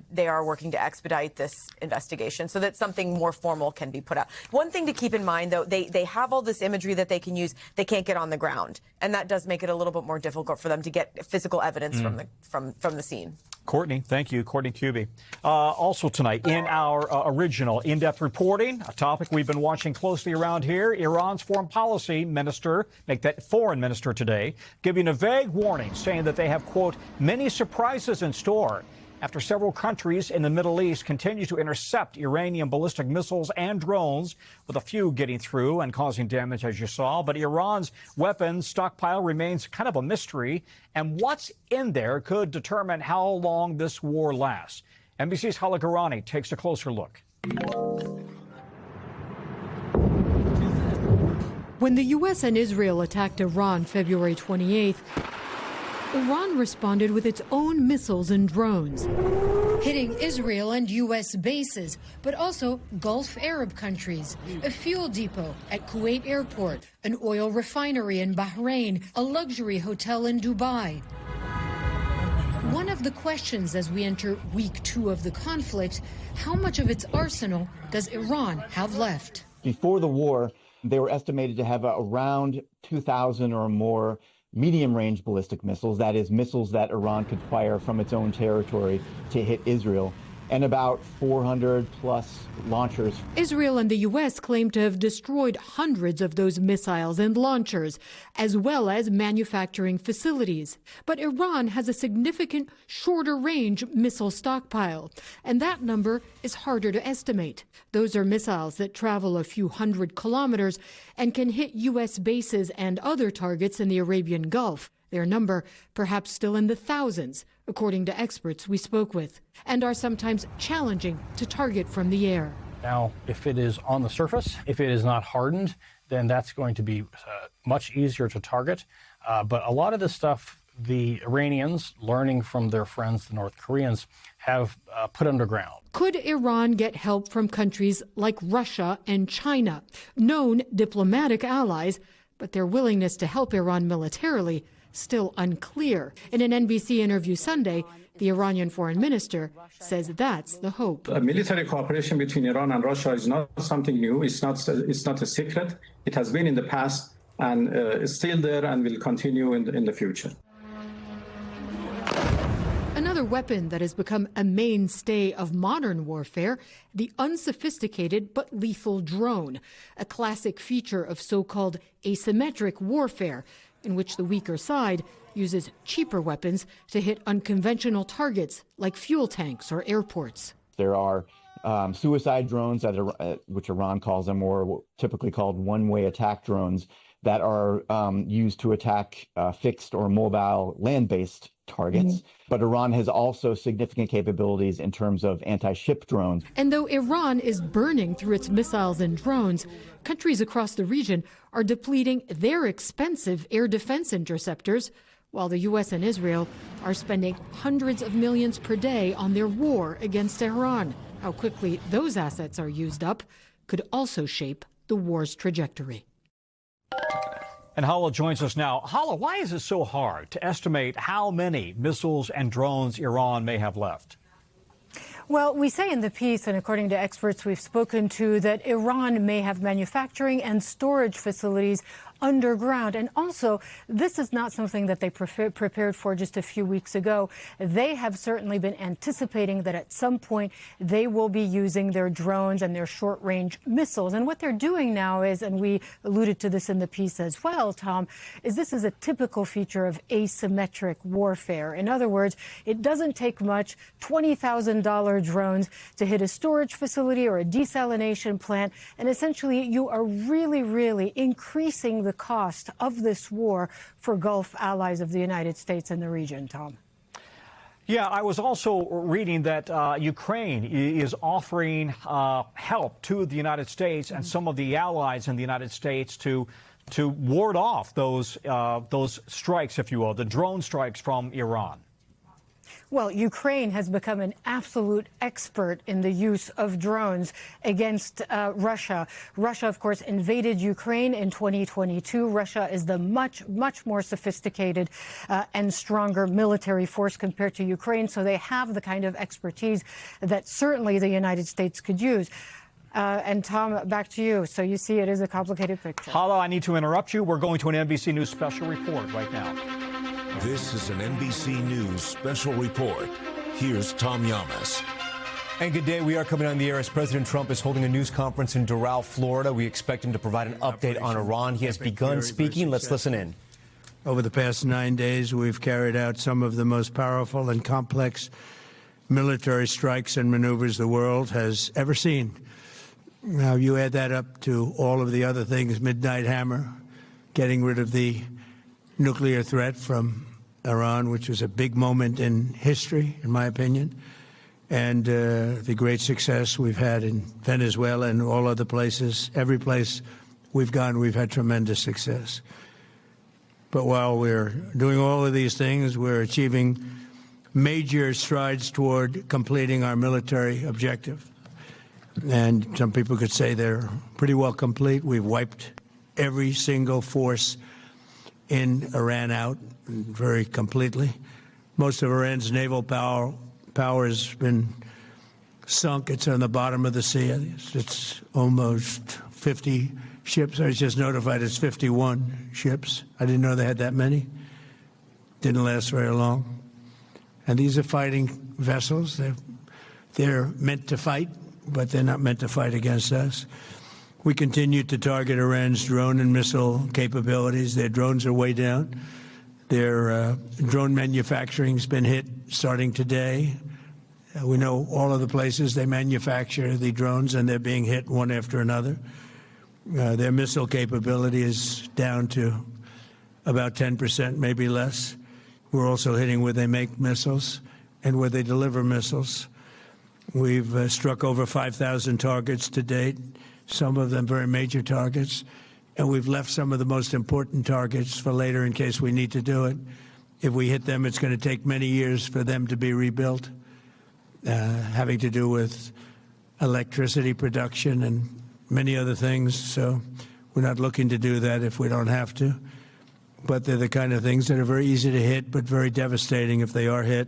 working to expedite this investigation so that something more formal can be put out. One thing to keep in mind, though, they have all this imagery that they can use. They can't get on the ground, and that does make it a little bit more difficult for them to get physical evidence from the scene. Courtney, thank you. Courtney Cubie. Also tonight, in our original in-depth reporting, a topic we've been watching closely around here, Iran's foreign policy minister, make that foreign minister today, giving a vague warning saying that they have, quote, many surprises in store after several countries in the Middle East continue to intercept Iranian ballistic missiles and drones, with a few getting through and causing damage, as you saw. But Iran's weapons stockpile remains kind of a mystery, and what's in there could determine how long this war lasts. NBC's Hallie takes a closer look. When the U.S. and Israel attacked Iran February 28th, Iran responded with its own missiles and drones, hitting Israel and U.S. bases, but also Gulf Arab countries, a fuel depot at Kuwait Airport, an oil refinery in Bahrain, a luxury hotel in Dubai. One of the questions as we enter week 2 of the conflict, how much of its arsenal does Iran have left? Before the war, they were estimated to have around 2,000 or more medium-range ballistic missiles, that is, missiles that Iran could fire from its own territory to hit Israel, and about 400-plus launchers. Israel and the U.S. claim to have destroyed hundreds of those missiles and launchers, as well as manufacturing facilities. But Iran has a significant shorter-range missile stockpile, and that number is harder to estimate. Those are missiles that travel a few hundred kilometers and can hit U.S. bases and other targets in the Arabian Gulf. Their number perhaps still in the thousands, according to experts we spoke with, and are sometimes challenging to target from the air. Now, if it is on the surface, if it is not hardened, then that's going to be much easier to target. But a lot of this stuff, the Iranians, learning from their friends, the North Koreans, have put underground. Could Iran get help from countries like Russia and China, known diplomatic allies, but their willingness to help Iran militarily still unclear? In an NBC interview Sunday, the Iranian foreign minister says that's the hope. Military cooperation between Iran and Russia is not something new. It's not a secret. It has been in the past and is still there and will continue in the future. Another weapon that has become a mainstay of modern warfare, the unsophisticated but lethal drone, a classic feature of so-called asymmetric warfare, in which the weaker side uses cheaper weapons to hit unconventional targets like fuel tanks or airports. There are suicide drones, which Iran calls them, or typically called one-way attack drones, that are used to attack fixed or mobile land-based targets. But Iran has also significant capabilities in terms of anti-ship drones. And though Iran is burning through its missiles and drones, countries across the region are depleting their expensive air defense interceptors, while the U.S. and Israel are spending hundreds of millions per day on their war against Iran. How quickly those assets are used up could also shape the war's trajectory. And Hallie joins us now. Hallie, why is it so hard to estimate how many missiles and drones Iran may have left? Well, we say in the piece, and according to experts we've spoken to, that Iran may have manufacturing and storage facilities underground. And also, this is not something that they prepared for just a few weeks ago. They have certainly been anticipating that at some point they will be using their drones and their short-range missiles. And what they're doing now is, and we alluded to this in the piece as well, Tom, is this is a typical feature of asymmetric warfare. In other words, it doesn't take much $20,000 drones to hit a storage facility or a desalination plant, and essentially you are really increasing the cost of this war for Gulf allies of the United States in the region, Tom. Yeah, I was also reading that Ukraine is offering help to the United States and some of the allies in the United States to ward off those strikes, if you will, the drone strikes from Iran. Well, Ukraine has become an absolute expert in the use of drones against Russia. Russia, of course, invaded Ukraine in 2022. Russia is the much more sophisticated and stronger military force compared to Ukraine. So they have the kind of expertise that certainly the United States could use. And Tom, back to you. So you see it is a complicated picture. Hallie, I need to interrupt you. We're going to an NBC News special report right now. This is an NBC News special report. Here's Tom Yamas. And good day. We are coming on the air as President Trump is holding a news conference in Doral, Florida. We expect him to provide an update on Iran. He has begun speaking. Let's listen in. Over the past 9 days, we've carried out some of the most powerful and complex military strikes and maneuvers the world has ever seen. Now, you add that up to all of the other things, Midnight Hammer, getting rid of the nuclear threat from Iran, which was a big moment in history, in my opinion, and the great success we've had in Venezuela and all other places. Every place we've gone, we've had tremendous success. But while we're doing all of these things, we're achieving major strides toward completing our military objective. And some people could say they're pretty well complete. We've wiped every single force in Iran out very completely. Most of Iran's naval power has been sunk. It's on the bottom of the sea. It's almost 50 ships. I was just notified it's 51 ships. I didn't know they had that many. Didn't last very long. And these are fighting vessels. They're meant to fight, but they're not meant to fight against us. We continue to target Iran's drone and missile capabilities. Their drones are way down. Their drone manufacturing has been hit starting today. We know all of the places they manufacture the drones, and they're being hit one after another. Their missile capability is down to about 10%, maybe less. We're also hitting where they make missiles and where they deliver missiles. We've struck over 5,000 targets to date, some of them very major targets, and we've left some of the most important targets for later in case we need to do it. If we hit them, it's going to take many years for them to be rebuilt, having to do with electricity production and many other things. So we're not looking to do that if we don't have to. But they're the kind of things that are very easy to hit, but very devastating if they are hit.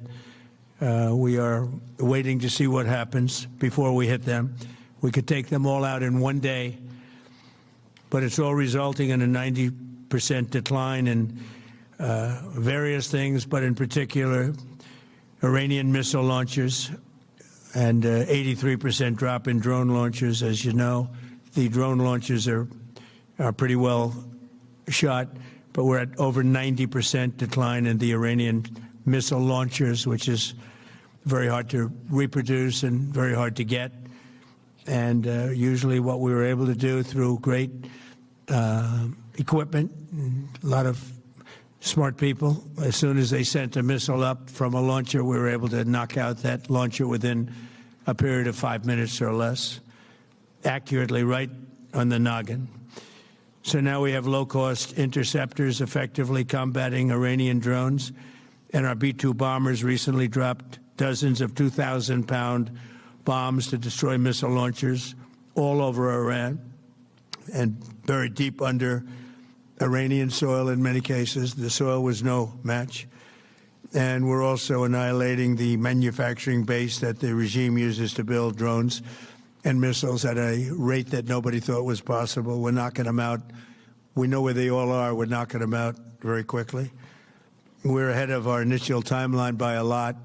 We are waiting to see what happens before we hit them. We could take them all out in one day, but it's all resulting in a 90% decline in various things, but in particular, Iranian missile launchers and 83% drop in drone launchers. As you know, the drone launchers are pretty well shot, but we're at over 90% decline in the Iranian missile launchers, which is very hard to reproduce and very hard to get. And usually what we were able to do through great equipment, a lot of smart people. As soon as they sent a missile up from a launcher, we were able to knock out that launcher within a period of 5 minutes or less, accurately right on the noggin. So now we have low-cost interceptors effectively combating Iranian drones, and our B-2 bombers recently dropped dozens of 2,000-pound bombs to destroy missile launchers all over Iran and buried deep under Iranian soil in many cases. The soil was no match. And we're also annihilating the manufacturing base that the regime uses to build drones and missiles at a rate that nobody thought was possible. We're knocking them out. We know where they all are. We're knocking them out very quickly. We're ahead of our initial timeline by a lot.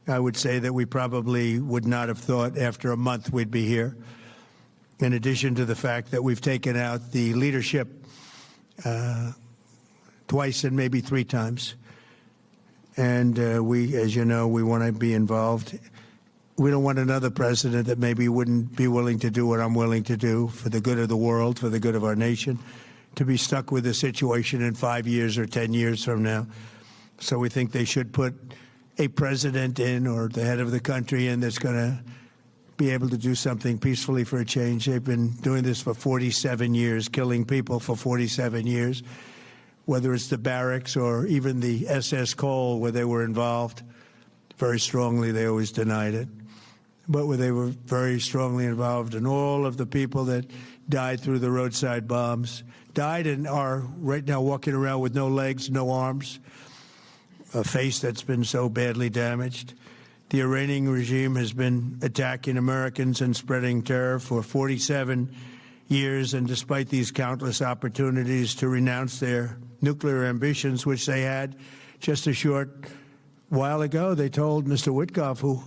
I would say that we probably would not have thought after a month we'd be here. In addition to the fact that we've taken out the leadership twice and maybe 3 times. And we, as you know, we want to be involved. We don't want another president that maybe wouldn't be willing to do what I'm willing to do for the good of the world, for the good of our nation, to be stuck with a situation in 5 years or 10 years from now. So we think they should put a president in, or the head of the country in, that's going to be able to do something peacefully for a change. They've been doing this for 47 years, killing people for 47 years, whether it's the barracks or even the SS Cole where they were involved. Very strongly, they always denied it. But where they were very strongly involved, and all of the people that died through the roadside bombs died and are right now walking around with no legs, no arms, a face that's been so badly damaged. The Iranian regime has been attacking Americans and spreading terror for 47 years, and despite these countless opportunities to renounce their nuclear ambitions, which they had just a short while ago, they told Mr. Witkoff, who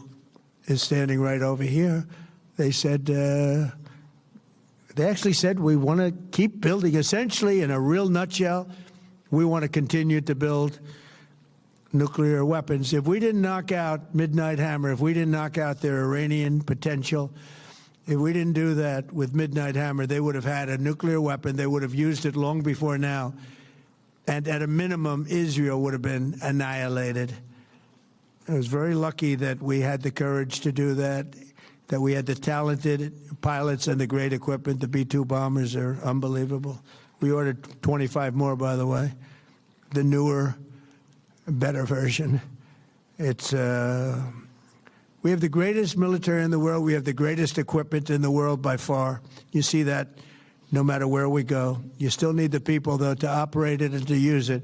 is standing right over here, they said, they actually said, we want to keep building. Essentially, in a real nutshell, we want to continue to build nuclear weapons. If we didn't knock out Midnight Hammer, if we didn't knock out their Iranian potential, if we didn't do that with Midnight Hammer, they would have had a nuclear weapon. They would have used it long before now. And at a minimum, Israel would have been annihilated. I was very lucky that we had the courage to do that, that we had the talented pilots and the great equipment. The B-2 bombers are unbelievable. We ordered 25 more, by the way. The newer, better version. It's we have the greatest military in the world. We have the greatest equipment in the world by far. You see that no matter where we go. You still need the people, though, to operate it and to use it.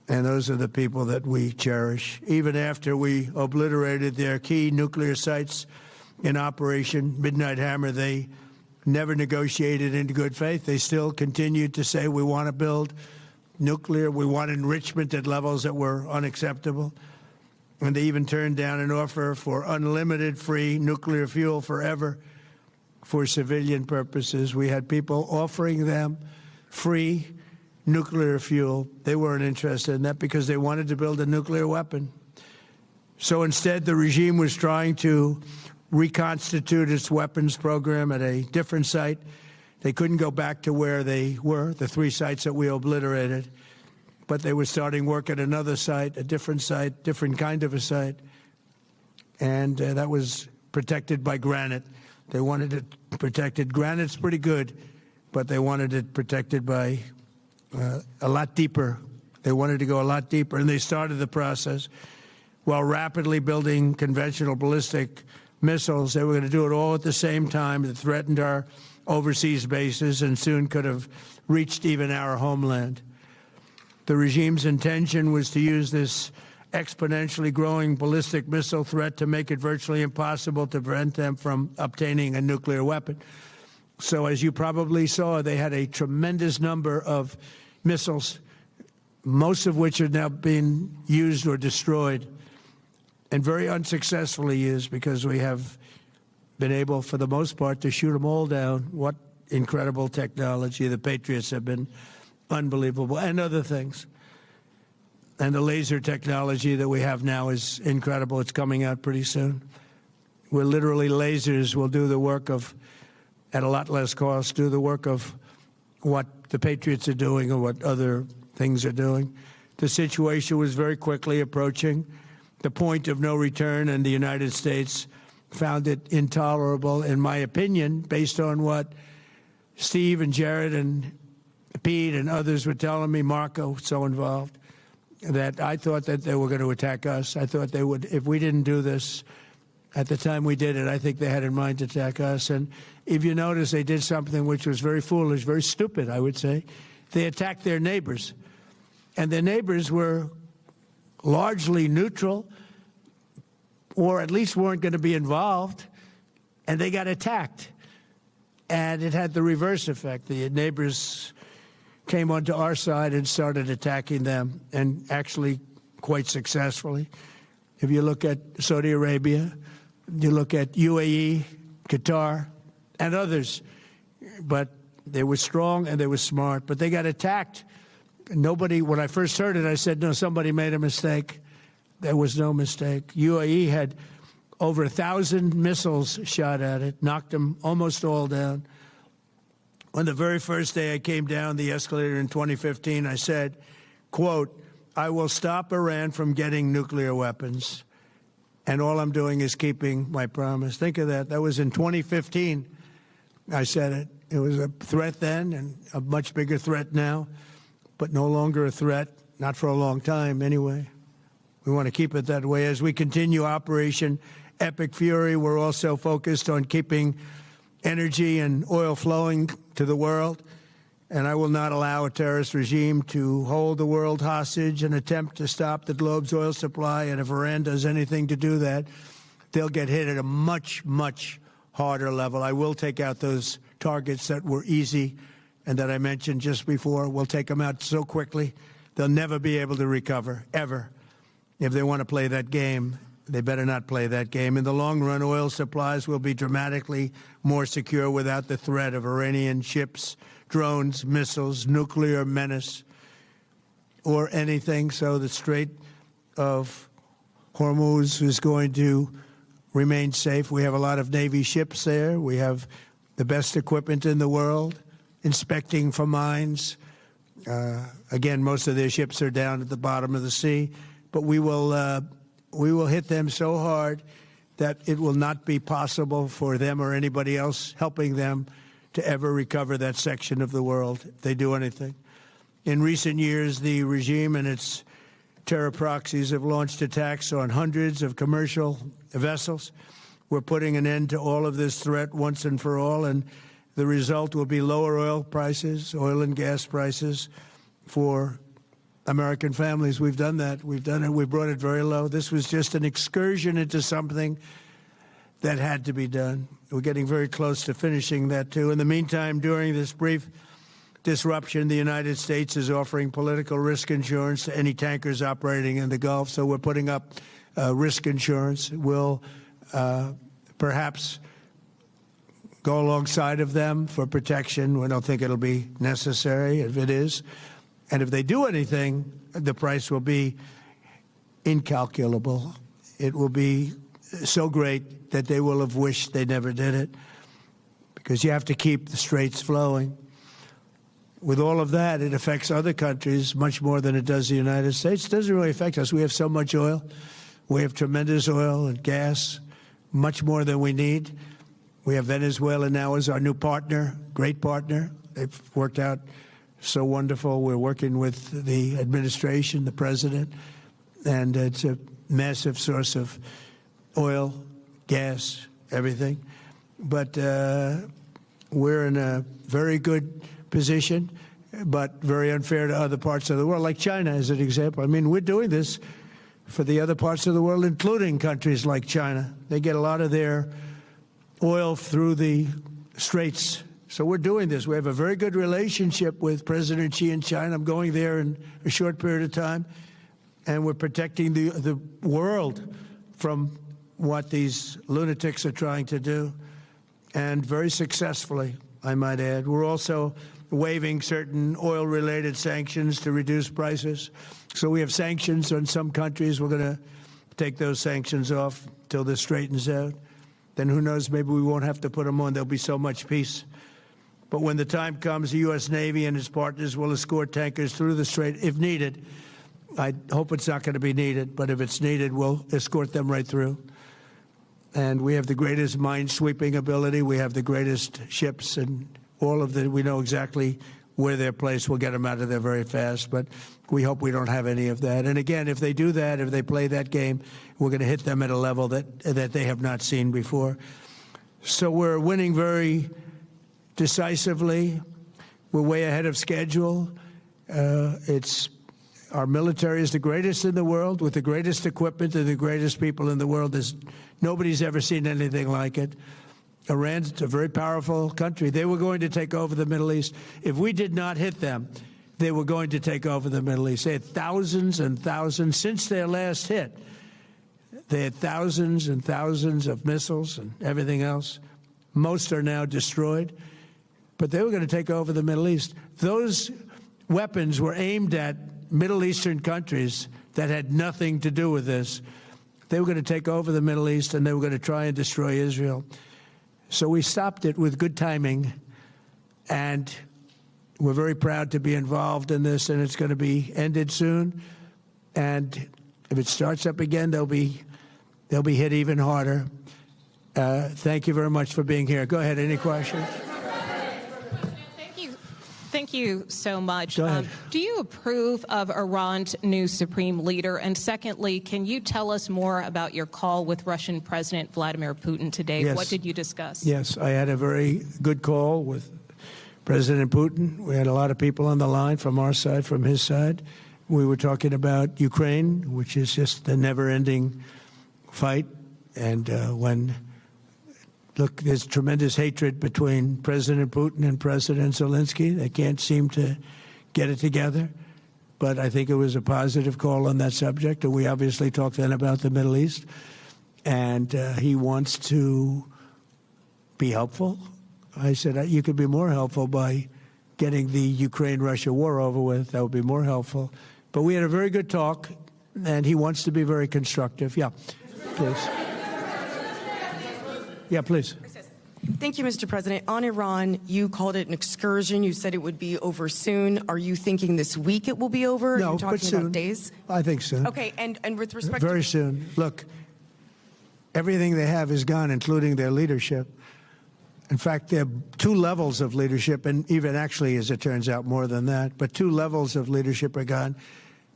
And those are the people that we cherish. Even after we obliterated their key nuclear sites in Operation Midnight Hammer, they never negotiated in good faith. They still continued to say, we want to build nuclear. We want enrichment at levels that were unacceptable. And they even turned down an offer for unlimited free nuclear fuel forever for civilian purposes. We had people offering them free nuclear fuel. They weren't interested in that because they wanted to build a nuclear weapon. So instead, the regime was trying to reconstitute its weapons program at a different site. They couldn't go back to where they were, the 3 sites that we obliterated, but they were starting work at another site, a different site, different kind of a site, and that was protected by granite. They wanted it protected. Granite's pretty good, but they wanted it protected by a lot deeper. They wanted to go a lot deeper, and they started the process while rapidly building conventional ballistic missiles. They were going to do it all at the same time that threatened our overseas bases and soon could have reached even our homeland. The regime's intention was to use this exponentially growing ballistic missile threat to make it virtually impossible to prevent them from obtaining a nuclear weapon. So as you probably saw, they had a tremendous number of missiles, most of which are now being used or destroyed, and very unsuccessfully used because we have been able, for the most part, to shoot them all down. What incredible technology. The Patriots have been unbelievable, and other things. And the laser technology that we have now is incredible. It's coming out pretty soon. Where literally lasers will do the work of, at a lot less cost, do the work of what the Patriots are doing or what other things are doing. The situation was very quickly approaching the point of no return, and the United States found it intolerable, in my opinion, based on what Steve and Jared and Pete and others were telling me, Marco, so involved, that I thought that they were going to attack us. I thought they would, if we didn't do this at the time we did it, I think they had in mind to attack us. And if you notice, they did something which was very foolish, very stupid, I would say. They attacked their neighbors. And their neighbors were largely neutral, or at least weren't going to be involved, and they got attacked. And it had the reverse effect. The neighbors came onto our side and started attacking them, and actually quite successfully. If you look at Saudi Arabia, you look at UAE, Qatar, and others, but they were strong and they were smart, but they got attacked. Nobody, when I first heard it, I said, no, somebody made a mistake. There was no mistake. UAE had over 1,000 missiles shot at it, knocked them almost all down. On the very first day I came down the escalator in 2015, I said, quote, I will stop Iran from getting nuclear weapons, and all I'm doing is keeping my promise. Think of that. That was in 2015. I said it. It was a threat then and a much bigger threat now, but no longer a threat, not for a long time anyway. We want to keep it that way. As we continue Operation Epic Fury, we're also focused on keeping energy and oil flowing to the world, and I will not allow a terrorist regime to hold the world hostage and attempt to stop the globe's oil supply. And if Iran does anything to do that, they'll get hit at a much, much harder level. I will take out those targets that were easy and that I mentioned just before. We'll take them out so quickly, they'll never be able to recover, ever. If they want to play that game, they better not play that game. In the long run, oil supplies will be dramatically more secure without the threat of Iranian ships, drones, missiles, nuclear menace, or anything. So the Strait of Hormuz is going to remain safe. We have a lot of Navy ships there. We have the best equipment in the world, inspecting for mines. Again, most of their ships are down at the bottom of the sea, but we will hit them so hard that it will not be possible for them or anybody else helping them to ever recover that section of the world if they do anything. In recent years, the regime and its terror proxies have launched attacks on hundreds of commercial vessels. We're putting an end to all of this threat once and for all, and the result will be lower oil prices, oil and gas prices for American families. We've done that. We've done it. We brought it very low. This was just an excursion into something that had to be done. We're getting very close to finishing that, too. In the meantime, during this brief disruption, the United States is offering political risk insurance to any tankers operating in the Gulf. So we're putting up risk insurance. We'll perhaps go alongside of them for protection. We don't think it'll be necessary if it is. And if they do anything, the price will be incalculable. It will be so great that they will have wished they never did it, because you have to keep the straits flowing. With all of that, it affects other countries much more than it does the United States. It doesn't really affect us. We have so much oil. We have tremendous oil and gas, much more than we need. We have Venezuela now as our new partner, great partner. They've worked out so wonderful. We're working with the administration, the president, and it's a massive source of oil, gas, everything. But we're in a very good position, but very unfair to other parts of the world, like China as an example. I mean, we're doing this for the other parts of the world, including countries like China. They get a lot of their oil through the straits. So we're doing this. We have a very good relationship with President Xi in China. I'm going there in a short period of time, and we're protecting the world from what these lunatics are trying to do, and very successfully, I might add. We're also waiving certain oil-related sanctions to reduce prices. So we have sanctions on some countries. We're going to take those sanctions off till this straightens out. Then who knows, maybe we won't have to put them on. There'll be so much peace. But when the time comes, the U.S. Navy and its partners will escort tankers through the strait if needed. I hope it's not going to be needed, but if it's needed, we'll escort them right through. And we have the greatest mine-sweeping ability. We have the greatest ships, and all of we know exactly where they're placed. We'll get them out of there very fast, but we hope we don't have any of that. And again, if they do that, if they play that game, we're going to hit them at a level that they have not seen before. So we're winning very decisively. We're way ahead of schedule. Our military is the greatest in the world, with the greatest equipment and the greatest people in the world. Nobody's ever seen anything like it. Iran's a very powerful country. They were going to take over the Middle East. If we did not hit them, they were going to take over the Middle East. They had thousands and thousands since their last hit. They had thousands and thousands of missiles and everything else. Most are now destroyed. But they were going to take over the Middle East. Those weapons were aimed at Middle Eastern countries that had nothing to do with this. They were going to take over the Middle East, and they were going to try and destroy Israel. So we stopped it with good timing, and we're very proud to be involved in this, and it's going to be ended soon. And if it starts up again, they'll be hit even harder. Thank you very much for being here. Go ahead. Any questions? Thank you so much. Go ahead. Do you approve of Iran's new supreme leader? And secondly, can you tell us more about your call with Russian President Vladimir Putin today? Yes. What did you discuss? Yes, I had a very good call with President Putin. We had a lot of people on the line from our side, from his side. We were talking about Ukraine, which is just a never-ending fight. And look, there's tremendous hatred between President Putin and President Zelensky. They can't seem to get it together. But I think it was a positive call on that subject. And we obviously talked then about the Middle East. And he wants to be helpful. I said, you could be more helpful by getting the Ukraine-Russia war over with. That would be more helpful. But we had a very good talk, and he wants to be very constructive. Yeah, please. Yeah, please. Thank you, Mr. President. On Iran, you called it an excursion. You said it would be over soon. Are you thinking this week it will be over? No, Are you talking but soon. about days? I think soon. Okay, and with respect Very to... soon. Look, everything they have is gone, including their leadership. In fact, there are two levels of leadership, and even actually, as it turns out, more than that. But two levels of leadership are gone.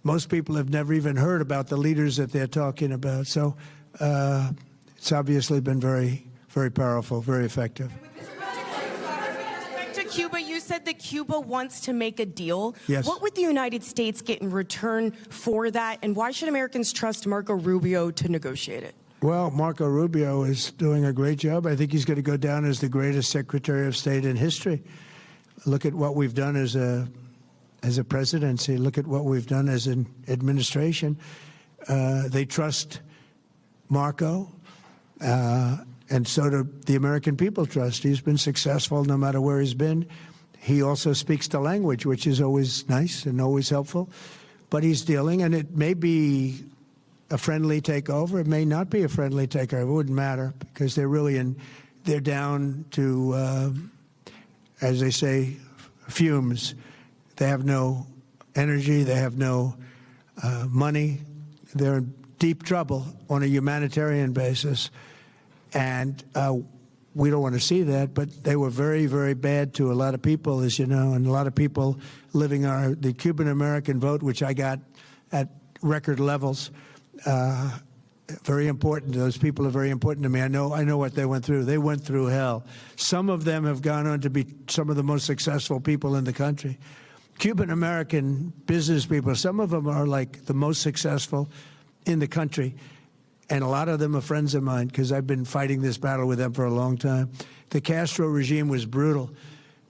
Most people have never even heard about the leaders that they're talking about. So it's obviously been very, very powerful, very effective. With respect to Cuba, you said that Cuba wants to make a deal. Yes. What would the United States get in return for that, and why should Americans trust Marco Rubio to negotiate it? Well, Marco Rubio is doing a great job. I think he's going to go down as the greatest Secretary of State in history. Look at what we've done as a presidency. Look at what we've done as an administration. They trust Marco, and so do the American people trust. He's been successful no matter where he's been. He also speaks the language, which is always nice and always helpful. But he's dealing, and it may be a friendly takeover. It may not be a friendly takeover. It wouldn't matter, because they're down to, as they say, fumes. They have no energy. They have no money. They're in deep trouble on a humanitarian basis. And we don't want to see that, but they were very, very bad to a lot of people, as you know, and a lot of people living the Cuban-American vote, which I got at record levels. Very important. Those people are very important to me. I know what they went through. They went through hell. Some of them have gone on to be some of the most successful people in the country. Cuban-American business people, some of them are like the most successful in the country. And a lot of them are friends of mine, because I've been fighting this battle with them for a long time. The Castro regime was brutal,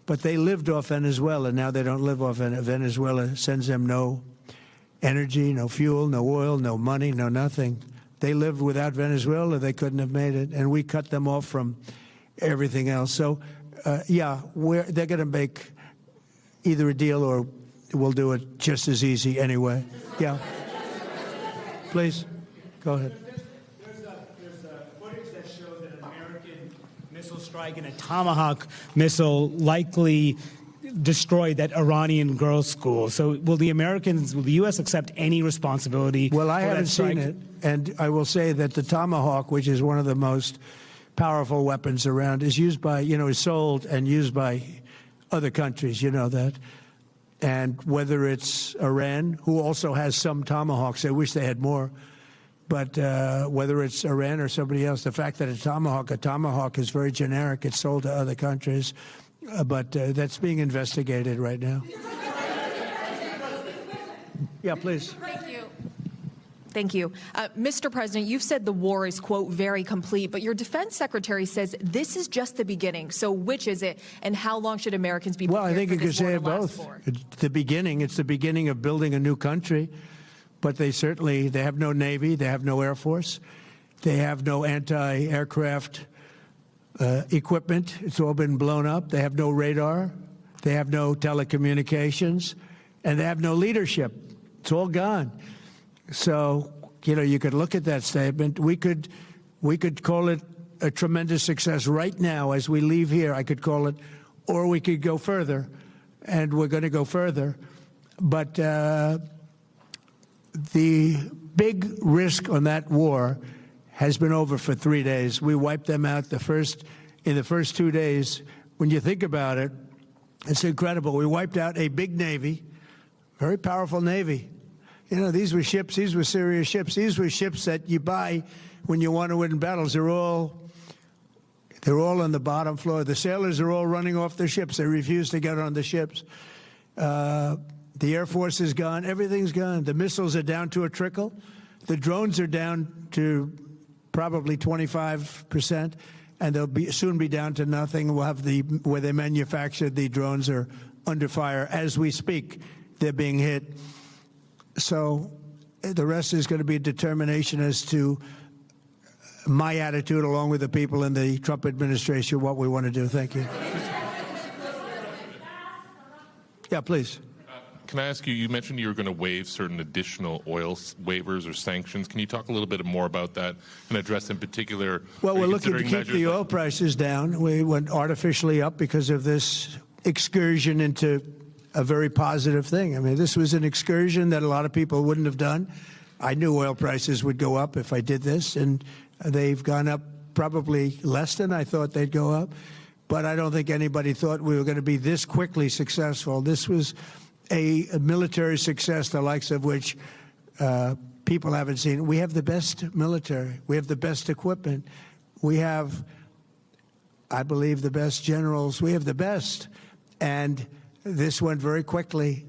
but they lived off Venezuela. Now they don't live off Venezuela. Sends them no energy, no fuel, no oil, no money, no nothing. They lived without Venezuela. They couldn't have made it. And we cut them off from everything else. So, yeah, they're going to make either a deal, or we'll do it just as easy anyway. Yeah. Please, go ahead. There's footage that shows that an American missile strike strike and a Tomahawk missile likely destroyed that Iranian girls' school. So will the U.S. accept any responsibility? Well, I for haven't that strike? seen it, and I will say that the Tomahawk, which is one of the most powerful weapons around, is used by, is sold and used by other countries, you know that. And whether it's Iran, who also has some Tomahawks, I wish they had more, but whether it's Iran or somebody else, the fact that a Tomahawk is very generic, it's sold to other countries, but that's being investigated right now. Yeah, please. Thank you. Thank you. Mr. President, you've said the war is, quote, very complete, but your defense secretary says this is just the beginning. So which is it, and how long should Americans be prepared Well, I think you could say it both. It's the beginning. It's the beginning of building a new country, but they have no Navy, they have no Air Force, they have no anti-aircraft equipment. It's all been blown up. They have no radar, they have no telecommunications, and they have no leadership. It's all gone. So, you could look at that statement. We could call it a tremendous success right now as we leave here. I could call it, or we could go further, and we're going to go further. But the big risk on that war has been over for 3 days. We wiped them out in the first 2 days. When you think about it, it's incredible. We wiped out a big Navy, very powerful Navy. These were ships. These were serious ships. These were ships that you buy when you want to win battles. They're all on the bottom floor. The sailors are all running off their ships. They refuse to get on the ships. The Air Force is gone. Everything's gone. The missiles are down to a trickle. The drones are down to probably 25%, and they'll soon be down to nothing. We'll have where they manufactured the drones are under fire as we speak. They're being hit. So the rest is going to be a determination as to my attitude, along with the people in the Trump administration, what we want to do. Thank you. Yeah, please. Can I ask you, you mentioned you were going to waive certain additional oil waivers or sanctions. Can you talk a little bit more about that and address in particular? Well, we're looking to keep the oil prices down. We went artificially up because of this excursion into a very positive thing. I mean, this was an excursion that a lot of people wouldn't have done. I knew oil prices would go up if I did this, and they've gone up probably less than I thought they'd go up. But I don't think anybody thought we were going to be this quickly successful. This was a military success, the likes of which people haven't seen. We have the best military. We have the best equipment. We have, I believe, the best generals. We have the best. And this went very quickly.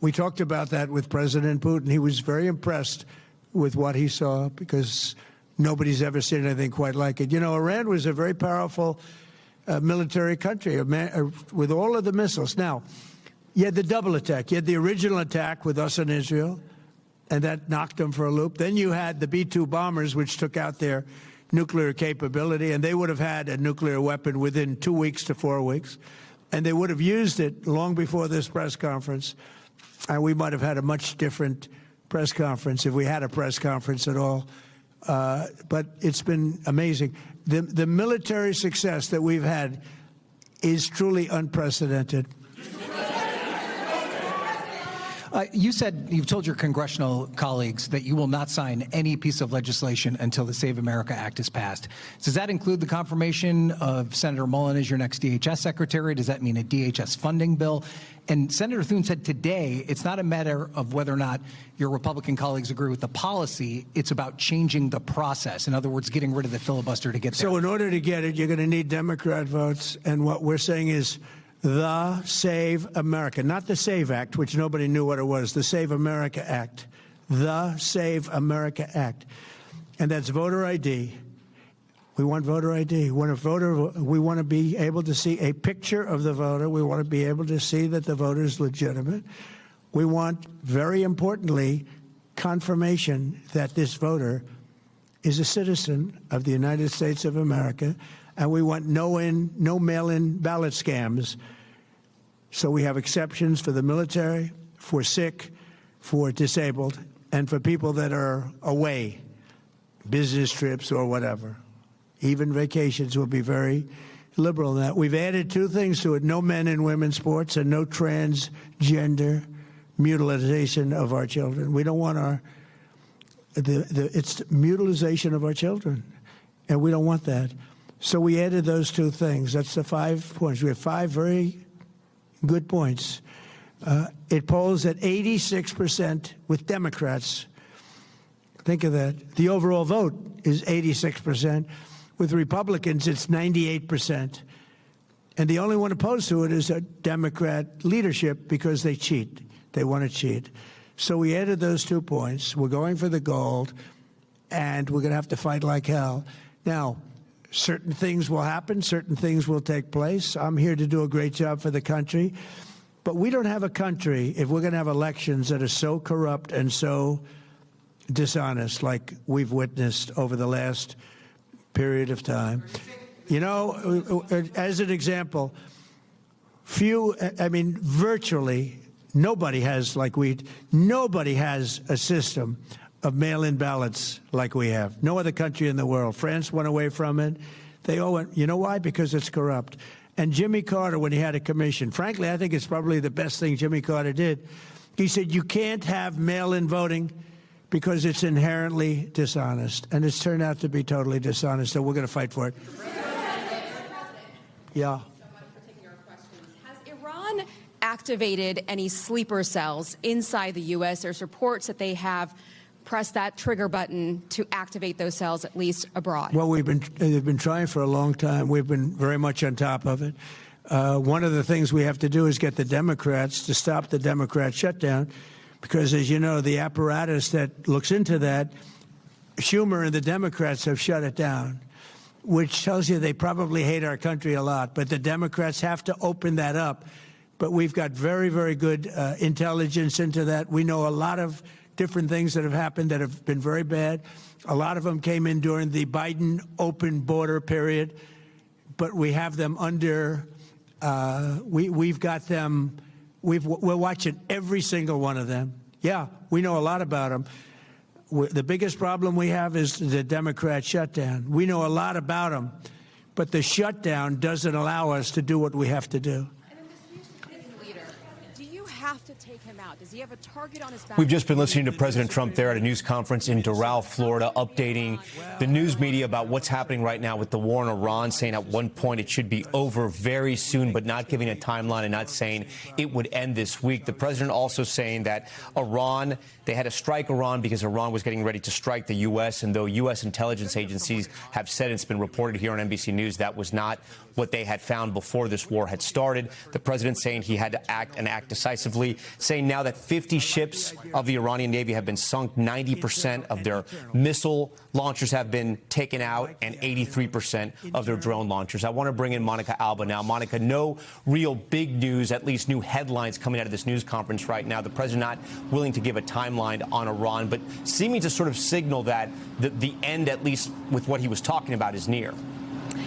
We talked about that with President Putin. He was very impressed with what he saw because nobody's ever seen anything quite like it. Iran was a very powerful military country with all of the missiles. Now, you had the double attack. You had the original attack with us and Israel, and that knocked them for a loop. Then you had the B-2 bombers, which took out their nuclear capability, and they would have had a nuclear weapon within 2 weeks to 4 weeks. And they would have used it long before this press conference. And we might have had a much different press conference if we had a press conference at all. But it's been amazing. The military success that we've had is truly unprecedented. You've told your congressional colleagues that you will not sign any piece of legislation until the Save America Act is passed. Does that include the confirmation of Senator Mullen as your next DHS secretary? Does that mean a DHS funding bill? And Senator Thune said today it's not a matter of whether or not your Republican colleagues agree with the policy. It's about changing the process. In other words, getting rid of the filibuster to get there. So in order to get it, you're going to need Democrat votes. And what we're saying is the Save America, not the SAVE Act, which nobody knew what it was, the Save America Act, the Save America Act. And that's voter ID. We want voter ID. We want to be able to see a picture of the voter. We want to be able to see that the voter is legitimate. We want, very importantly, confirmation that this voter is a citizen of the United States of America. And we want no mail-in ballot scams. So we have exceptions for the military, for sick, for disabled, and for people that are away, business trips or whatever. Even vacations will be very liberal in that. We've added two things to it: no men and women's sports and no transgender mutilization of our children. We don't want it's mutilization of our children, and we don't want that. So we added those two things. That's the 5 points. We have 5 very good points. It polls at 86% with Democrats. Think of that. The overall vote is 86%. With Republicans, it's 98%. And the only one opposed to it is a Democrat leadership because they cheat. They want to cheat. So we added those 2 points. We're going for the gold, and we're going to have to fight like hell. Now, certain things will happen. Certain things will take place. I'm here to do a great job for the country. But we don't have a country, if we're going to have elections that are so corrupt and so dishonest like we've witnessed over the last period of time. You know, as an example, virtually nobody has nobody has a system of mail-in ballots like we have. No other country in the world. France went away from it. They all went. You know why? Because it's corrupt. And Jimmy Carter, when he had a commission, frankly, I think it's probably the best thing Jimmy Carter did. He said, you can't have mail-in voting because it's inherently dishonest. And it's turned out to be totally dishonest, so we're going to fight for it. Yeah. Has Iran activated any sleeper cells inside the U.S.? There's reports that they have pressed that trigger button to activate those cells, at least abroad. Well, they've been trying for a long time. We've been very much on top of it. One of the things we have to do is get the Democrats to stop the Democrat shutdown, because, as you know, the apparatus that looks into that, Schumer and the Democrats have shut it down, which tells you they probably hate our country a lot. But the Democrats have to open that up. But we've got very, very good intelligence into that. We know a lot of different things that have happened that have been very bad. A lot of them came in during the Biden open border period, but we have them under, we've got them, we're watching every single one of them. Yeah, we know a lot about them. The biggest problem we have is the Democrat shutdown. We know a lot about them, but the shutdown doesn't allow us to do what we have to do. Have to take him out? Does he have a target on his back? We've just been listening to President Trump there at a news conference in Doral, Florida, updating the news media about what's happening right now with the war in Iran, saying at one point it should be over very soon, but not giving a timeline and not saying it would end this week. The president also saying that Iran, they had to strike Iran because Iran was getting ready to strike the U.S., and though U.S. intelligence agencies have said, it's been reported here on NBC News, that was not what they had found before this war had started. The president saying he had to act and act decisively, saying now that 50 ships of the Iranian Navy have been sunk, 90% of their missile launchers have been taken out, and 83% of their drone launchers. I want to bring in Monica Alba now. Monica, no real big news, at least new headlines coming out of this news conference right now. The president not willing to give a timeline on Iran, but seeming to sort of signal that the end, at least with what he was talking about, is near.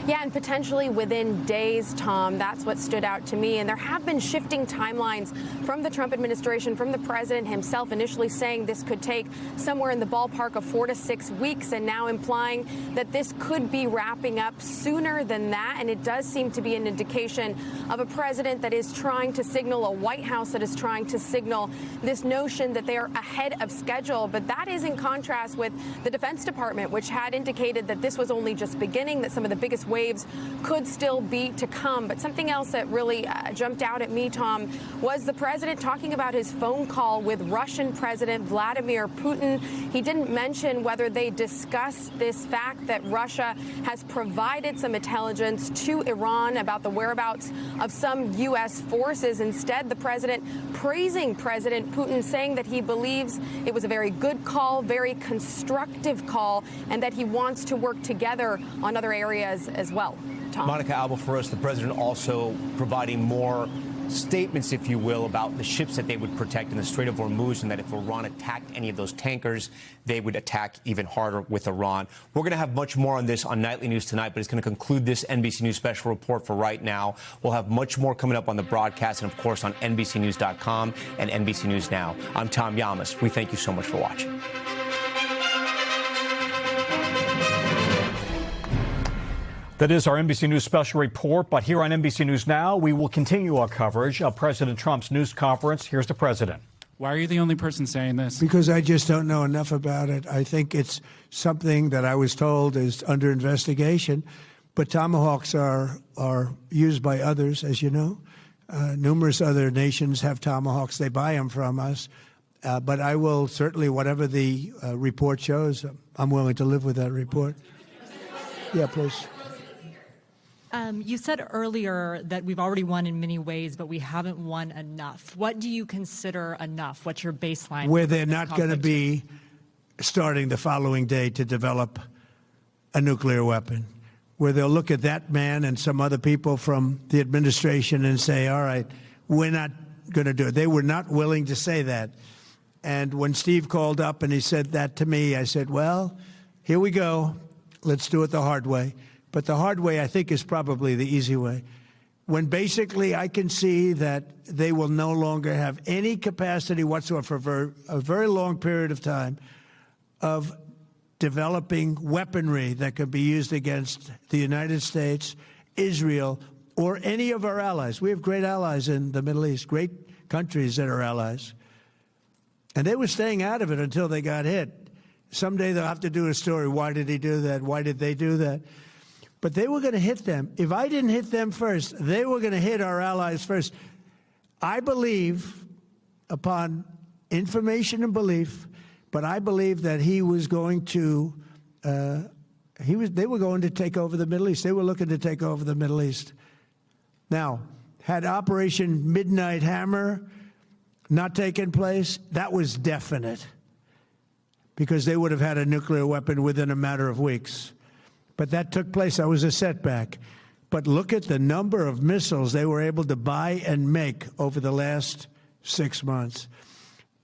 Yeah, and potentially within days, Tom. That's what stood out to me. And there have been shifting timelines from the Trump administration, from the president himself, initially saying this could take somewhere in the ballpark of 4 to 6 weeks, and now implying that this could be wrapping up sooner than that. And it does seem to be an indication of a president that is trying to signal, a White House that is trying to signal this notion that they are ahead of schedule. But that is in contrast with the Defense Department, which had indicated that this was only just beginning, that some of the biggest waves could still be to come. But something else that really jumped out at me, Tom, was the president talking about his phone call with Russian President Vladimir Putin. He didn't mention whether they discussed this fact that Russia has provided some intelligence to Iran about the whereabouts of some U.S. forces. Instead, the president praising President Putin, saying that he believes it was a very good call, very constructive call, and that he wants to work together on other areas as well. Tom. Monica Alba for us. The president also providing more statements, if you will, about the ships that they would protect in the Strait of Hormuz, and that if Iran attacked any of those tankers, they would attack even harder with Iran. We're going to have much more on this on Nightly News tonight, but it's going to conclude this NBC News special report for right now. We'll have much more coming up on the broadcast and, of course, on NBCNews.com and NBC News Now. I'm Tom Yamas. We thank you so much for watching. That is our NBC News special report. But here on NBC News Now, we will continue our coverage of President Trump's news conference. Here's the president. Why are you the only person saying this? Because I just don't know enough about it. I think it's something that I was told is under investigation. But Tomahawks are used by others, as you know. Numerous other nations have Tomahawks. They buy them from us. But I will certainly, whatever the report shows, I'm willing to live with that report. Yeah, please. You said earlier that we've already won in many ways, but we haven't won enough. What do you consider enough? What's your baseline? Where they're not going to be starting the following day to develop a nuclear weapon. Where they'll look at that man and some other people from the administration and say, all right, we're not going to do it. They were not willing to say that. And when Steve called up and he said that to me, I said, well, here we go. Let's do it the hard way. But the hard way, I think, is probably the easy way. When basically I can see that they will no longer have any capacity whatsoever for a very long period of time of developing weaponry that could be used against the United States, Israel, or any of our allies. We have great allies in the Middle East, great countries that are allies. And they were staying out of it until they got hit. Someday they'll have to do a story. Why did he do that? Why did they do that? But they were going to hit them. If I didn't hit them first, they were going to hit our allies first. I believe, upon information and belief, but I believe that he was going to, they were going to take over the Middle East. They were looking to take over the Middle East. Now, had Operation Midnight Hammer not taken place, that was definite, because they would have had a nuclear weapon within a matter of weeks. But that took place. That was a setback. But look at the number of missiles they were able to buy and make over the last 6 months.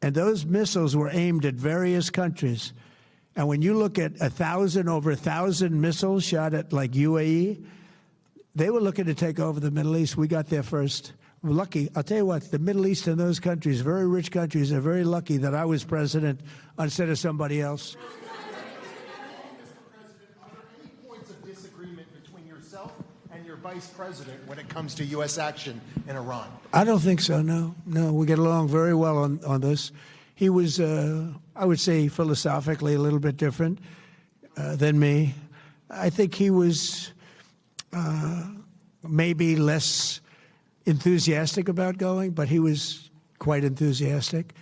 And those missiles were aimed at various countries. And when you look at over 1,000 missiles shot at like UAE, they were looking to take over the Middle East. We got there first. We're lucky. I'll tell you what, the Middle East and those countries, very rich countries, are very lucky that I was president instead of somebody else. Vice President when it comes to U.S. action in Iran? I don't think so, no. No, we get along very well on this. He was, I would say, philosophically a little bit different than me. I think he was maybe less enthusiastic about going, but he was quite enthusiastic.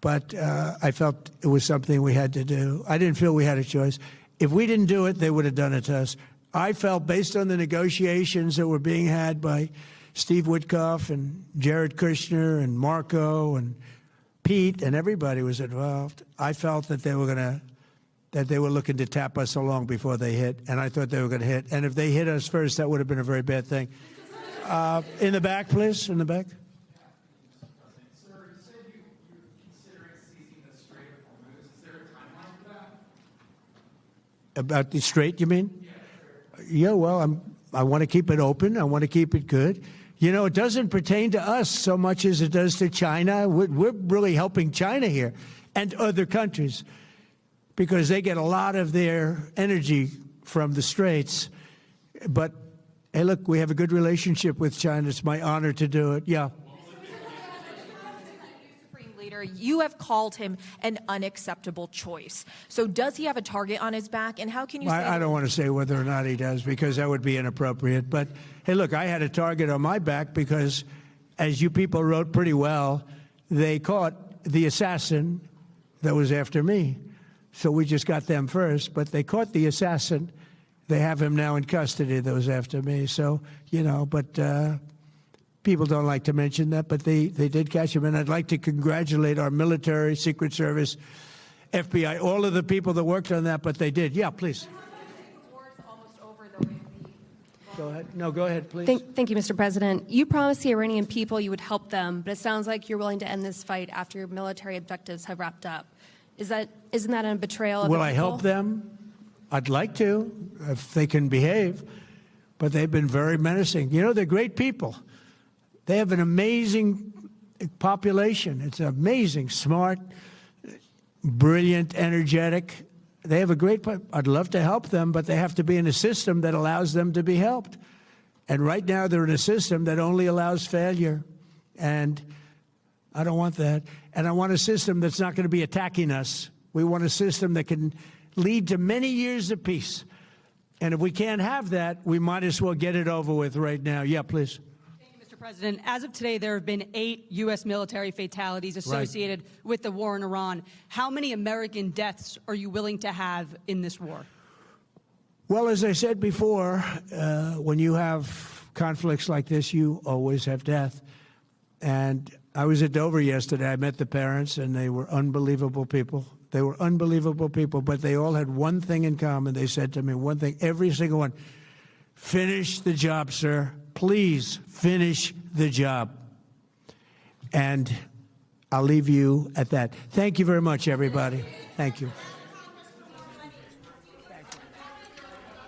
But I felt it was something we had to do. I didn't feel we had a choice. If we didn't do it, they would have done it to us. I felt, based on the negotiations that were being had by Steve Witkoff and Jared Kushner and Marco and Pete, and everybody was involved, I felt that they were looking to tap us along before they hit, and I thought they were going to hit. And if they hit us first, that would have been a very bad thing. In the back, please, in the back. About the Strait, you mean? Yeah, well, I want to keep it open. I want to keep it good. You know, it doesn't pertain to us so much as it does to China. We're really helping China here and other countries because they get a lot of their energy from the Straits. But, hey, look, we have a good relationship with China. It's my honor to do it. Yeah. You have called him an unacceptable choice. So does he have a target on his back? And how can you say I don't want to say whether or not he does, because that would be inappropriate. But, hey, look, I had a target on my back because, as you people wrote pretty well, they caught the assassin that was after me. So we just got them first. But they caught the assassin. They have him now in custody that was after me. So, you know, but people don't like to mention that, but they did catch him. And I'd like to congratulate our military, Secret Service, FBI, all of the people that worked on that, but they did. Yeah, please. Go ahead. No, go ahead, please. Thank you, Mr. President. You promised the Iranian people you would help them, but it sounds like you're willing to end this fight after your military objectives have wrapped up. Isn't that a betrayal of the people? Will I help them? I'd like to, if they can behave, but they've been very menacing. You know, they're great people. They have an amazing population. It's amazing, smart, brilliant, energetic. They have a great, I'd love to help them, but they have to be in a system that allows them to be helped. And right now they're in a system that only allows failure. And I don't want that. And I want a system that's not going to be attacking us. We want a system that can lead to many years of peace. And if we can't have that, we might as well get it over with right now. Yeah, please. Mr. President, as of today, there have been 8 U.S. military fatalities associated with the war in Iran. How many American deaths are you willing to have in this war? Well, as I said before, when you have conflicts like this, you always have death. And I was at Dover yesterday. I met the parents, and they were unbelievable people. They were unbelievable people, but they all had one thing in common. They said to me one thing, every single one: finish the job, sir. Please finish the job. And I'll leave you at that. Thank you very much, everybody. Thank you.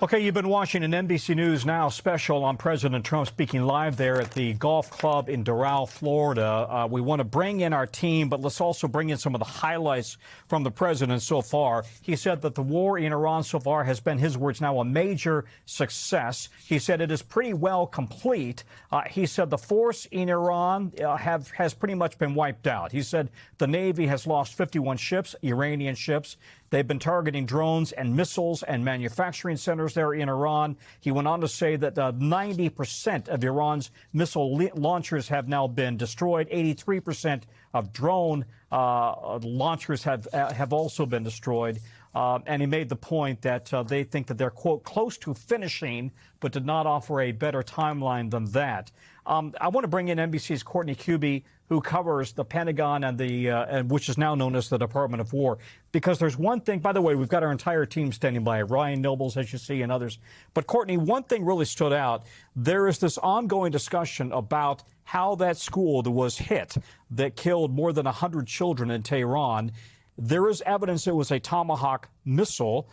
Okay, you've been watching an NBC News Now special on President Trump speaking live there at the golf club in Doral, Florida. We want to bring in our team, but let's also bring in some of the highlights from the president so far. He said that the war in Iran so far has been, his words now, a major success. He said it is pretty well complete. He said the force in Iran has pretty much been wiped out. He said the Navy has lost 51 ships, Iranian ships. They've been targeting drones and missiles and manufacturing centers there in Iran. He went on to say that 90% of Iran's missile launchers have now been destroyed. 83% of drone launchers have also been destroyed. And he made the point that they think that they're, quote, close to finishing, but did not offer a better timeline than that. I want to bring in NBC's Courtney Kube, who covers the Pentagon and which is now known as the Department of War. Because there's one thing, by the way, we've got our entire team standing by, Ryan Nobles, as you see, and others. But Courtney, one thing really stood out. There is this ongoing discussion about how that school that was hit, that killed more than 100 children in Tehran, there is evidence it was a Tomahawk missile,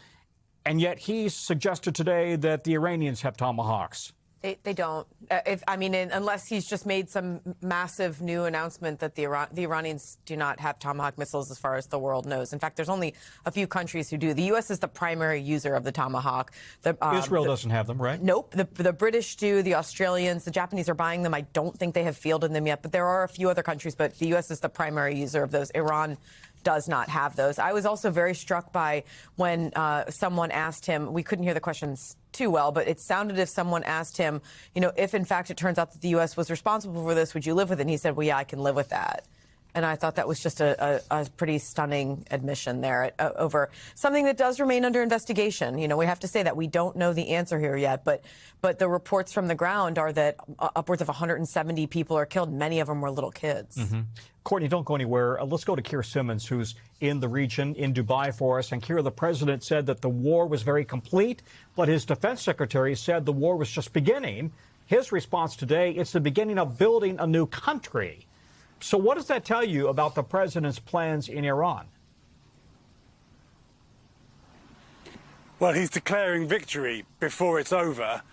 and yet he suggested today that the Iranians have Tomahawks. They don't. Unless he's just made some massive new announcement that the Iranians do not have Tomahawk missiles as far as the world knows. In fact, there's only a few countries who do. The U.S. is the primary user of the Tomahawk. Israel doesn't have them, right? Nope. The British do, the Australians, the Japanese are buying them. I don't think they have fielded them yet, but there are a few other countries, but the U.S. is the primary user of those. Iran does not have those. I was also very struck by when someone asked him, we couldn't hear the questions too well, but it sounded as if someone asked him, if in fact it turns out that the U.S. was responsible for this, would you live with it? And he said, well, yeah, I can live with that. And I thought that was just a pretty stunning admission there over something that does remain under investigation. We have to say that we don't know the answer here yet, but the reports from the ground are that upwards of 170 people are killed. Many of them were little kids. Mm-hmm. Courtney, don't go anywhere. Let's go to Keir Simmons, who's in the region, in Dubai for us. And Keir, the president said that the war was very complete, but his defense secretary said the war was just beginning. His response today, it's the beginning of building a new country. So what does that tell you about the president's plans in Iran? Well, he's declaring victory before it's over,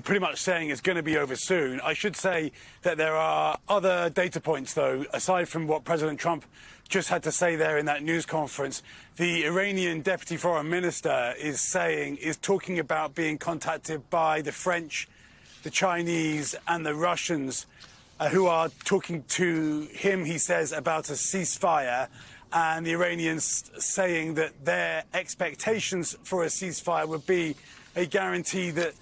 pretty much saying it's going to be over soon. I should say that there are other data points, though, aside from what President Trump just had to say there in that news conference. The Iranian deputy foreign minister is talking about being contacted by the French, the Chinese and the Russians, who are talking to him, he says, about a ceasefire, and the Iranians saying that their expectations for a ceasefire would be a guarantee that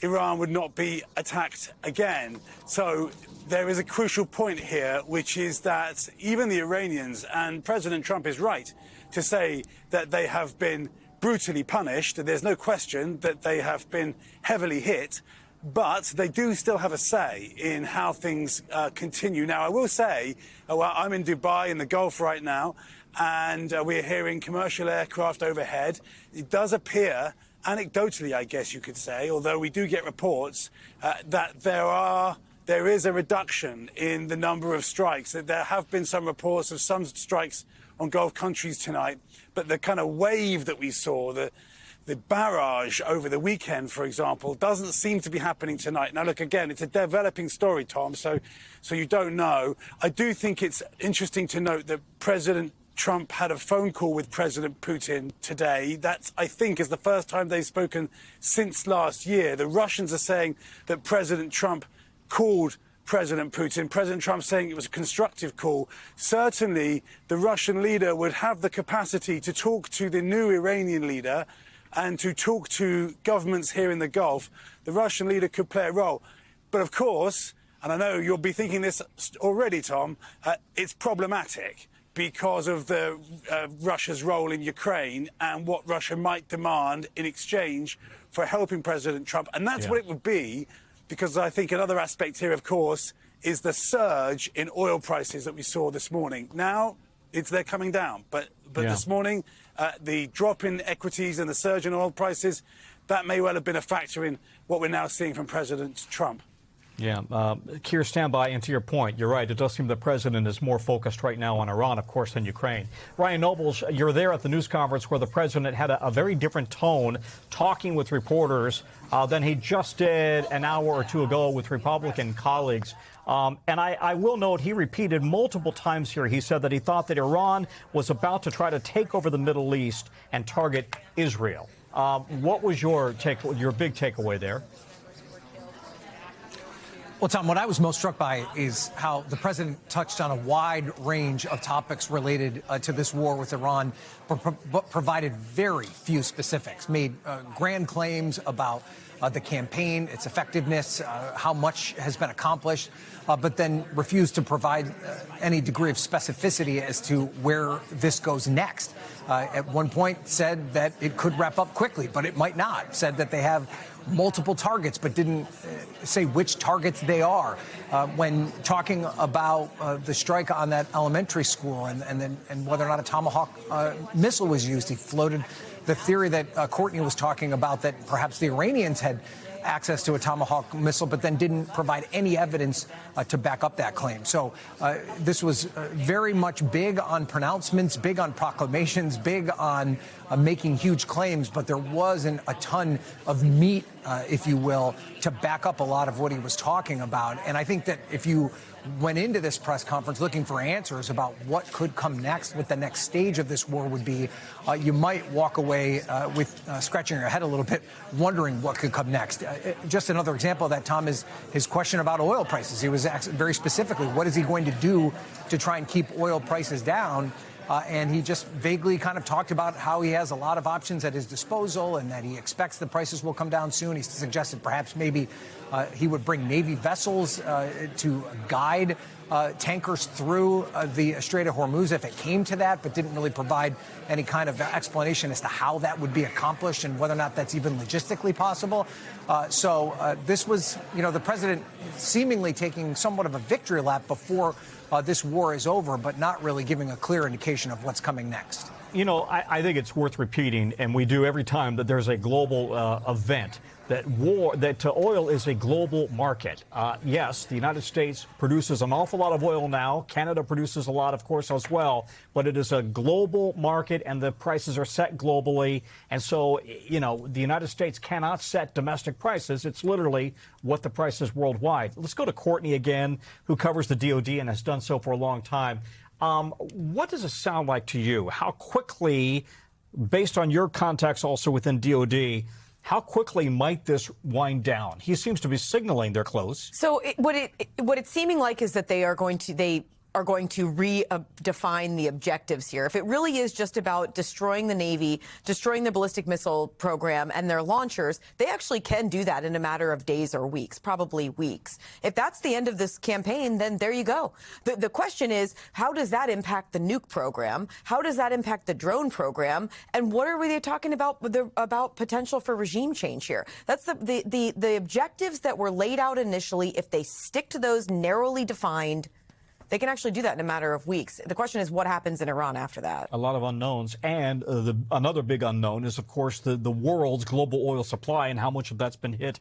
Iran would not be attacked again. So there is a crucial point here, which is that even the Iranians, and President Trump is right to say that they have been brutally punished, there's no question that they have been heavily hit, but they do still have a say in how things continue. Now, I will say, I'm in Dubai in the Gulf right now, and we're hearing commercial aircraft overhead. It does appear, anecdotally, I guess you could say, although we do get reports, that there is a reduction in the number of strikes. That there have been some reports of some strikes on Gulf countries tonight, but the kind of wave that we saw, the barrage over the weekend, for example, doesn't seem to be happening tonight. Now, look, again, it's a developing story, Tom, so you don't know. I do think it's interesting to note that President Trump had a phone call with President Putin today. That, I think, is the first time they've spoken since last year. The Russians are saying that President Trump called President Putin. President Trump saying it was a constructive call. Certainly, the Russian leader would have the capacity to talk to the new Iranian leader and to talk to governments here in the Gulf. The Russian leader could play a role. But of course, and I know you'll be thinking this already, Tom, it's problematic because of the Russia's role in Ukraine and what Russia might demand in exchange for helping President Trump. And that's what it would be, because I think another aspect here, of course, is the surge in oil prices that we saw this morning. Now, they're coming down. But this morning, the drop in equities and the surge in oil prices, that may well have been a factor in what we're now seeing from President Trump. Yeah, Keir, stand by. And to your point, you're right. It does seem the president is more focused right now on Iran, of course, than Ukraine. Ryan Nobles, you're there at the news conference where the president had a very different tone talking with reporters than he just did an hour or two ago with Republican colleagues. And I will note he repeated multiple times here. He said that he thought that Iran was about to try to take over the Middle East and target Israel. What was your big takeaway there? Well, Tom, what I was most struck by is how the president touched on a wide range of topics related to this war with Iran, but provided very few specifics, made grand claims about the campaign, its effectiveness, how much has been accomplished, but then refused to provide any degree of specificity as to where this goes next. At one point said that it could wrap up quickly, but it might not. Said that they have multiple targets, but didn't say which targets they are. When talking about the strike on that elementary school and whether or not a Tomahawk missile was used, he floated the theory that Courtney was talking about, that perhaps the Iranians had access to a Tomahawk missile, but then didn't provide any evidence to back up that claim. So this was very much big on pronouncements, big on proclamations, big on making huge claims, but there wasn't a ton of meat, if you will, to back up a lot of what he was talking about. And I think that if you went into this press conference looking for answers about what could come next, what the next stage of this war would be, you might walk away with scratching your head a little bit, wondering what could come next. Just another example of that, Tom, is his question about oil prices. He was asked very specifically, what is he going to do to try and keep oil prices down? And he just vaguely kind of talked about how he has a lot of options at his disposal and that he expects the prices will come down soon. He suggested perhaps maybe he would bring Navy vessels to guide tankers through the Strait of Hormuz if it came to that, but didn't really provide any kind of explanation as to how that would be accomplished and whether or not that's even logistically possible. So this was, the president seemingly taking somewhat of a victory lap before this war is over, but not really giving a clear indication of what's coming next. I think it's worth repeating, and we do every time that there's a global event, that oil is a global market. Yes, the United States produces an awful lot of oil now. Canada produces a lot, of course, as well. But it is a global market, and the prices are set globally. And so, the United States cannot set domestic prices. It's literally what the price is worldwide. Let's go to Courtney again, who covers the DOD and has done so for a long time. What does it sound like to you? How quickly, based on your contacts also within DOD, how quickly might this wind down? He seems to be signaling they're close. So what it's seeming like is that they are going to redefine the objectives here. If it really is just about destroying the Navy, destroying the ballistic missile program and their launchers, they actually can do that in a matter of days or weeks, probably weeks. If that's the end of this campaign, then there you go. The question is, how does that impact the nuke program? How does that impact the drone program? And what are they talking about potential for regime change here? That's the objectives that were laid out initially. If they stick to those narrowly defined, they can actually do that in a matter of weeks. The question is what happens in Iran after that. A lot of unknowns. And another big unknown is, of course, the world's global oil supply and how much of that's been hit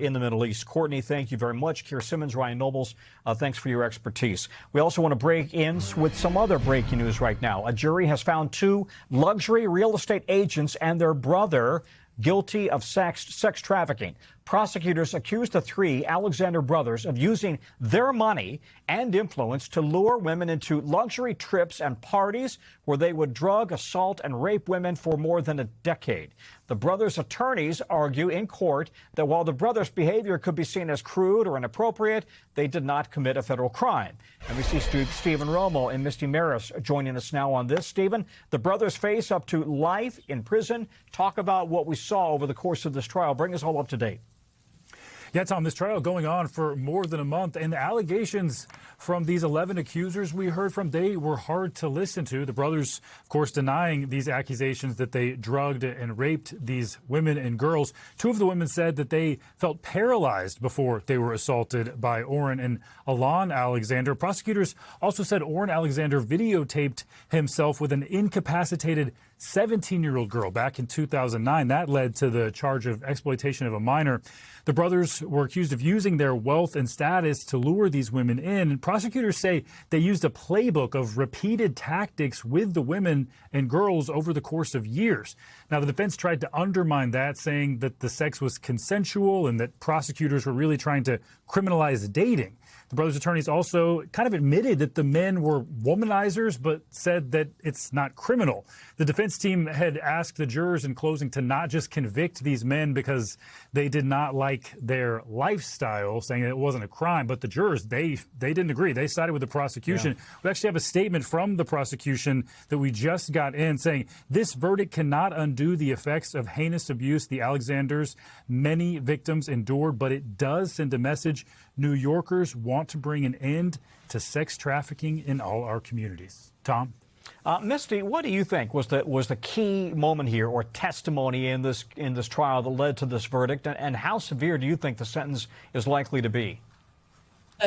in the Middle East. Courtney, thank you very much. Keir Simmons, Ryan Nobles, thanks for your expertise. We also want to break in with some other breaking news right now. A jury has found 2 luxury real estate agents and their brother guilty of sex trafficking. Prosecutors accused the three Alexander brothers of using their money and influence to lure women into luxury trips and parties where they would drug, assault, and rape women for more than a decade. The brothers' attorneys argue in court that while the brothers' behavior could be seen as crude or inappropriate, they did not commit a federal crime. NBC Stephen Romo and Misty Maris joining us now on this. Stephen, the brothers face up to life in prison. Talk about what we saw over the course of this trial. Bring us all up to date. Yeah, Tom, this trial going on for more than a month, and the allegations from these 11 accusers we heard from, they were hard to listen to. The brothers, of course, denying these accusations that they drugged and raped these women and girls. Two of the women said that they felt paralyzed before they were assaulted by Orrin and Alon Alexander. Prosecutors also said Orrin Alexander videotaped himself with an incapacitated 17-year-old girl back in 2009. That led to the charge of exploitation of a minor. The brothers were accused of using their wealth and status to lure these women in. And prosecutors say they used a playbook of repeated tactics with the women and girls over the course of years. Now, the defense tried to undermine that, saying that the sex was consensual and that prosecutors were really trying to criminalize dating. The brothers' attorneys also kind of admitted that the men were womanizers, but said that it's not criminal. The defense team had asked the jurors in closing to not just convict these men because they did not like their lifestyle, saying it wasn't a crime. But the jurors, they didn't agree. They sided with the prosecution. Yeah. We actually have a statement from the prosecution that we just got in saying this verdict cannot undo the effects of heinous abuse the Alexanders' many victims endured, but it does send a message. New Yorkers want to bring an end to sex trafficking in all our communities. Tom? Misty, what do you think was the key moment here or testimony in this trial that led to this verdict, and how severe do you think the sentence is likely to be?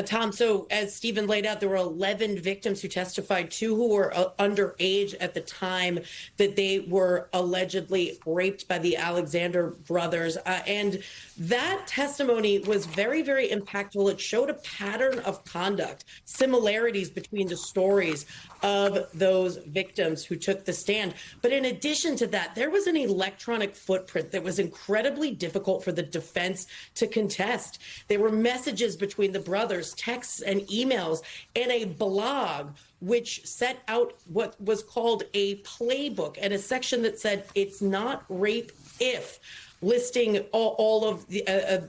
Tom, so as Stephen laid out, there were 11 victims who testified, two who were underage at the time that they were allegedly raped by the Alexander brothers. And that testimony was very, very impactful. It showed a pattern of conduct, similarities between the stories of those victims who took the stand. But in addition to that, there was an electronic footprint that was incredibly difficult for the defense to contest. There were messages between the brothers, texts and emails, and a blog which set out what was called a playbook and a section that said it's not rape if, listing all of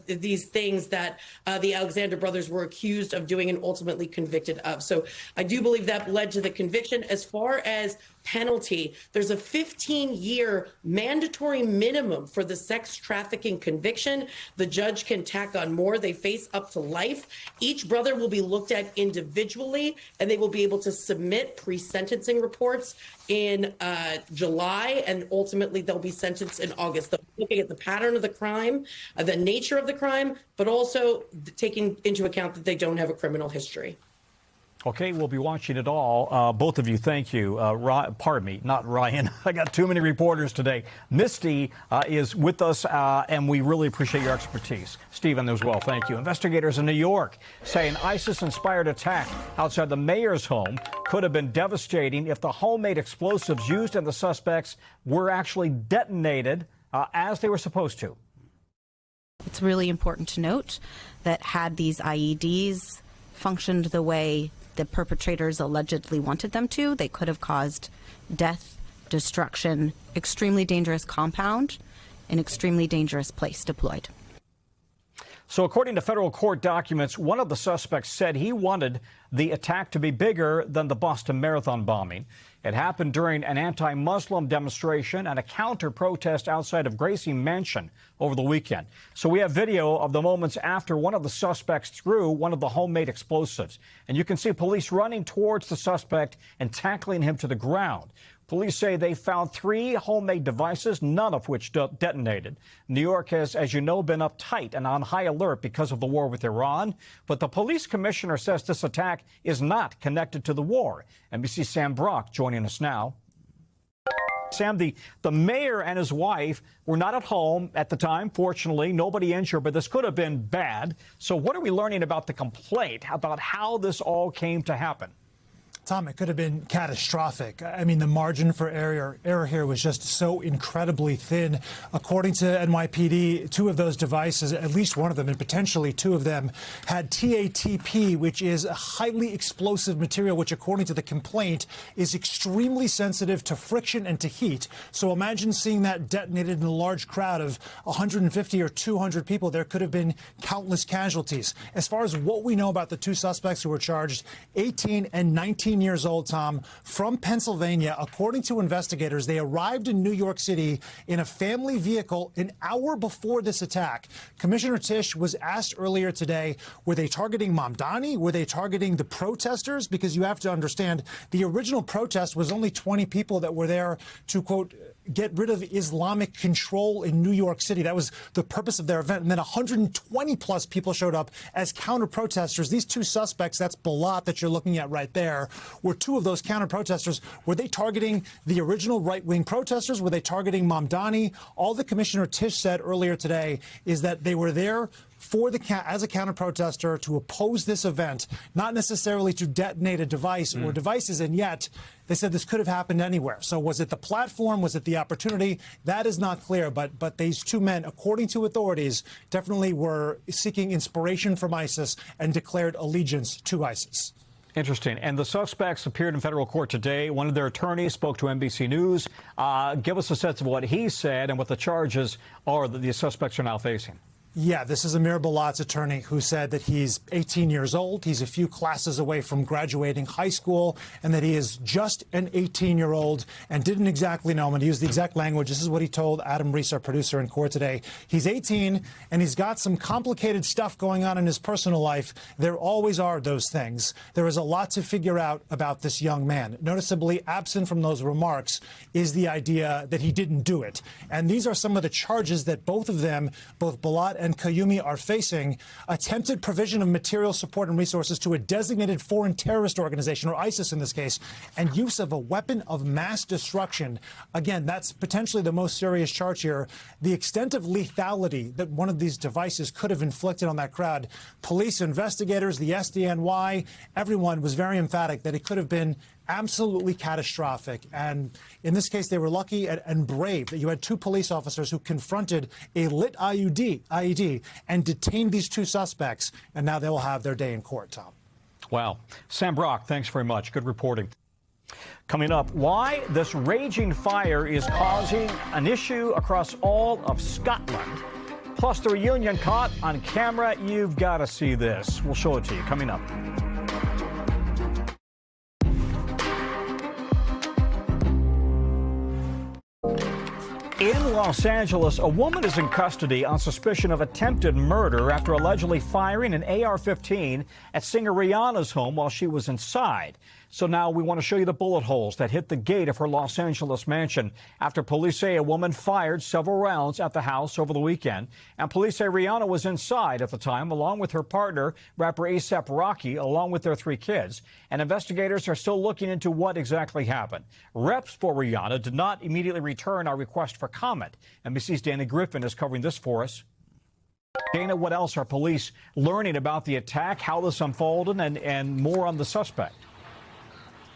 these things that the Alexander brothers were accused of doing and ultimately convicted of. So I do believe that led to the conviction. As far as penalty, there's a 15-year mandatory minimum for the sex trafficking conviction. The judge can tack on more. They face up to life. Each brother will be looked at individually, and they will be able to submit pre-sentencing reports in July, and ultimately they'll be sentenced in August. They'll be looking at the pattern of the crime, the nature of the crime, but also taking into account that they don't have a criminal history. Okay, we'll be watching it all. Both of you, thank you. Pardon me, not Ryan. I got too many reporters today. Misty is with us, and we really appreciate your expertise. Stephen as well, thank you. Investigators in New York say an ISIS-inspired attack outside the mayor's home could have been devastating if the homemade explosives used in the suspects were actually detonated as they were supposed to. It's really important to note that had these IEDs functioned the way the perpetrators allegedly wanted them to, they could have caused death, destruction, extremely dangerous compound, an extremely dangerous place deployed. So according to federal court documents, one of the suspects said he wanted the attack to be bigger than the Boston Marathon bombing. It happened during an anti-Muslim demonstration and a counter-protest outside of Gracie Mansion over the weekend. So we have video of the moments after one of the suspects threw one of the homemade explosives. And you can see police running towards the suspect and tackling him to the ground. Police say they found 3 homemade devices, none of which detonated. New York has, as you know, been uptight and on high alert because of the war with Iran. But the police commissioner says this attack is not connected to the war. NBC's Sam Brock joining us now. Sam, the mayor and his wife were not at home at the time. Fortunately, nobody injured, but this could have been bad. So what are we learning about the complaint, about how this all came to happen? Tom, it could have been catastrophic. I mean, the margin for error here was just so incredibly thin. According to NYPD, two of those devices, at least one of them, and potentially two of them, had TATP, which is a highly explosive material, which, according to the complaint, is extremely sensitive to friction and to heat. So imagine seeing that detonated in a large crowd of 150 or 200 people. There could have been countless casualties. As far as what we know about the two suspects who were charged, 18 and 19 years old, Tom, from Pennsylvania. According to investigators, they arrived in New York City in a family vehicle an hour before this attack. Commissioner Tisch was asked earlier today, were they targeting Mamdani? Were they targeting the protesters? Because you have to understand, the original protest was only 20 people that were there to, quote, get rid of Islamic control in New York City. That was the purpose of their event. And then 120 plus people showed up as counter protesters. These two suspects, that's Balat that you're looking at right there, were two of those counter protesters. Were they targeting the original right-wing protesters? Were they targeting Mamdani? All the Commissioner Tisch said earlier today is that they were there as a counter-protester to oppose this event, not necessarily to detonate a device or devices, and yet they said this could have happened anywhere. So was it the platform? Was it the opportunity? That is not clear, but these two men, according to authorities, definitely were seeking inspiration from ISIS and declared allegiance to ISIS. Interesting. And the suspects appeared in federal court today. One of their attorneys spoke to NBC News. Give us a sense of what he said and what the charges are that the suspects are now facing. Yeah, this is Amir Balat's attorney who said that he's 18 years old, he's a few classes away from graduating high school, and that he is just an 18-year-old and didn't exactly know him. And to use the exact language, this is what he told Adam Reese, our producer, in court today. He's 18, and he's got some complicated stuff going on in his personal life. There always are those things. There is a lot to figure out about this young man. Noticeably absent from those remarks is the idea that he didn't do it. And these are some of the charges that both of them, both Balat and Kayumi, are facing: attempted provision of material support and resources to a designated foreign terrorist organization, or ISIS in this case, and use of a weapon of mass destruction. Again, that's potentially the most serious charge here. The extent of lethality that one of these devices could have inflicted on that crowd. Police, investigators, the SDNY, everyone was very emphatic that it could have been absolutely catastrophic. And in this case, they were lucky and brave that you had two police officers who confronted a lit IED and detained these two suspects. And now they will have their day in court, Tom. Wow. Sam Brock, thanks very much. Good reporting. Coming up, why this raging fire is causing an issue across all of Scotland. Plus, the reunion caught on camera. You've got to see this. We'll show it to you coming up. In Los Angeles, a woman is in custody on suspicion of attempted murder after allegedly firing an AR-15 at singer Rihanna's home while she was inside. So now we want to show you the bullet holes that hit the gate of her Los Angeles mansion after police say a woman fired several rounds at the house over the weekend. And police say Rihanna was inside at the time, along with her partner, rapper A$AP Rocky, along with their 3 kids. And investigators are still looking into what exactly happened. Reps for Rihanna did not immediately return our request for comment. NBC's Dana Griffin is covering this for us. Dana, what else are police learning about the attack, how this unfolded, and more on the suspect?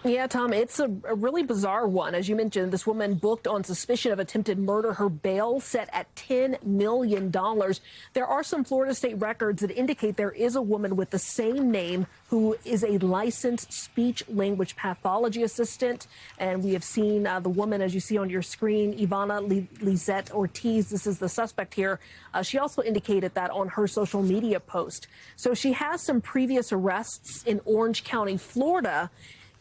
Yeah, Tom, it's a really bizarre one. As you mentioned, this woman booked on suspicion of attempted murder. Her bail set at $10 million. There are some Florida state records that indicate there is a woman with the same name who is a licensed speech-language pathology assistant. And we have seen the woman, as you see on your screen, Ivana Lizette Ortiz. This is the suspect here. She also indicated that on her social media post. So she has some previous arrests in Orange County, Florida,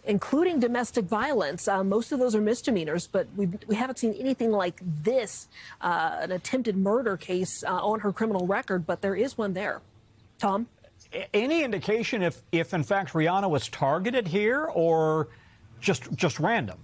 including domestic violence. Most of those are misdemeanors, but we haven't seen anything like this, an attempted murder case on her criminal record, but there is one there. Tom? Any indication if in fact Rihanna was targeted here or just random?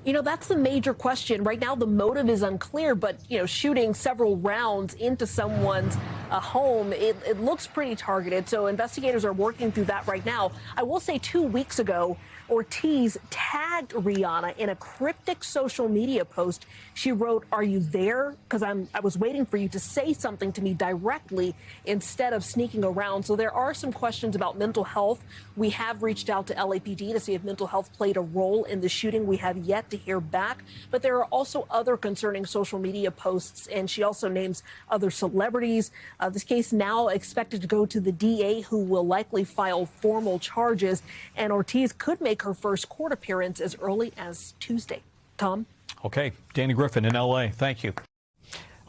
You know, that's the major question. Right now, the motive is unclear, but, you know, shooting several rounds into someone's home. It looks pretty targeted, so investigators are working through that right now. I will say 2 weeks ago, Ortiz tagged Rihanna in a cryptic social media post. She wrote, "Are you there? Because I was waiting for you to say something to me directly instead of sneaking around." So there are some questions about mental health. We have reached out to LAPD to see if mental health played a role in the shooting. We have yet to hear back. But there are also other concerning social media posts, and she also names other celebrities. This case now expected to go to the DA, who will likely file formal charges. And Ortiz could make her first court appearance as early as Tuesday. Tom? Okay, Danny Griffin in L.A. Thank you.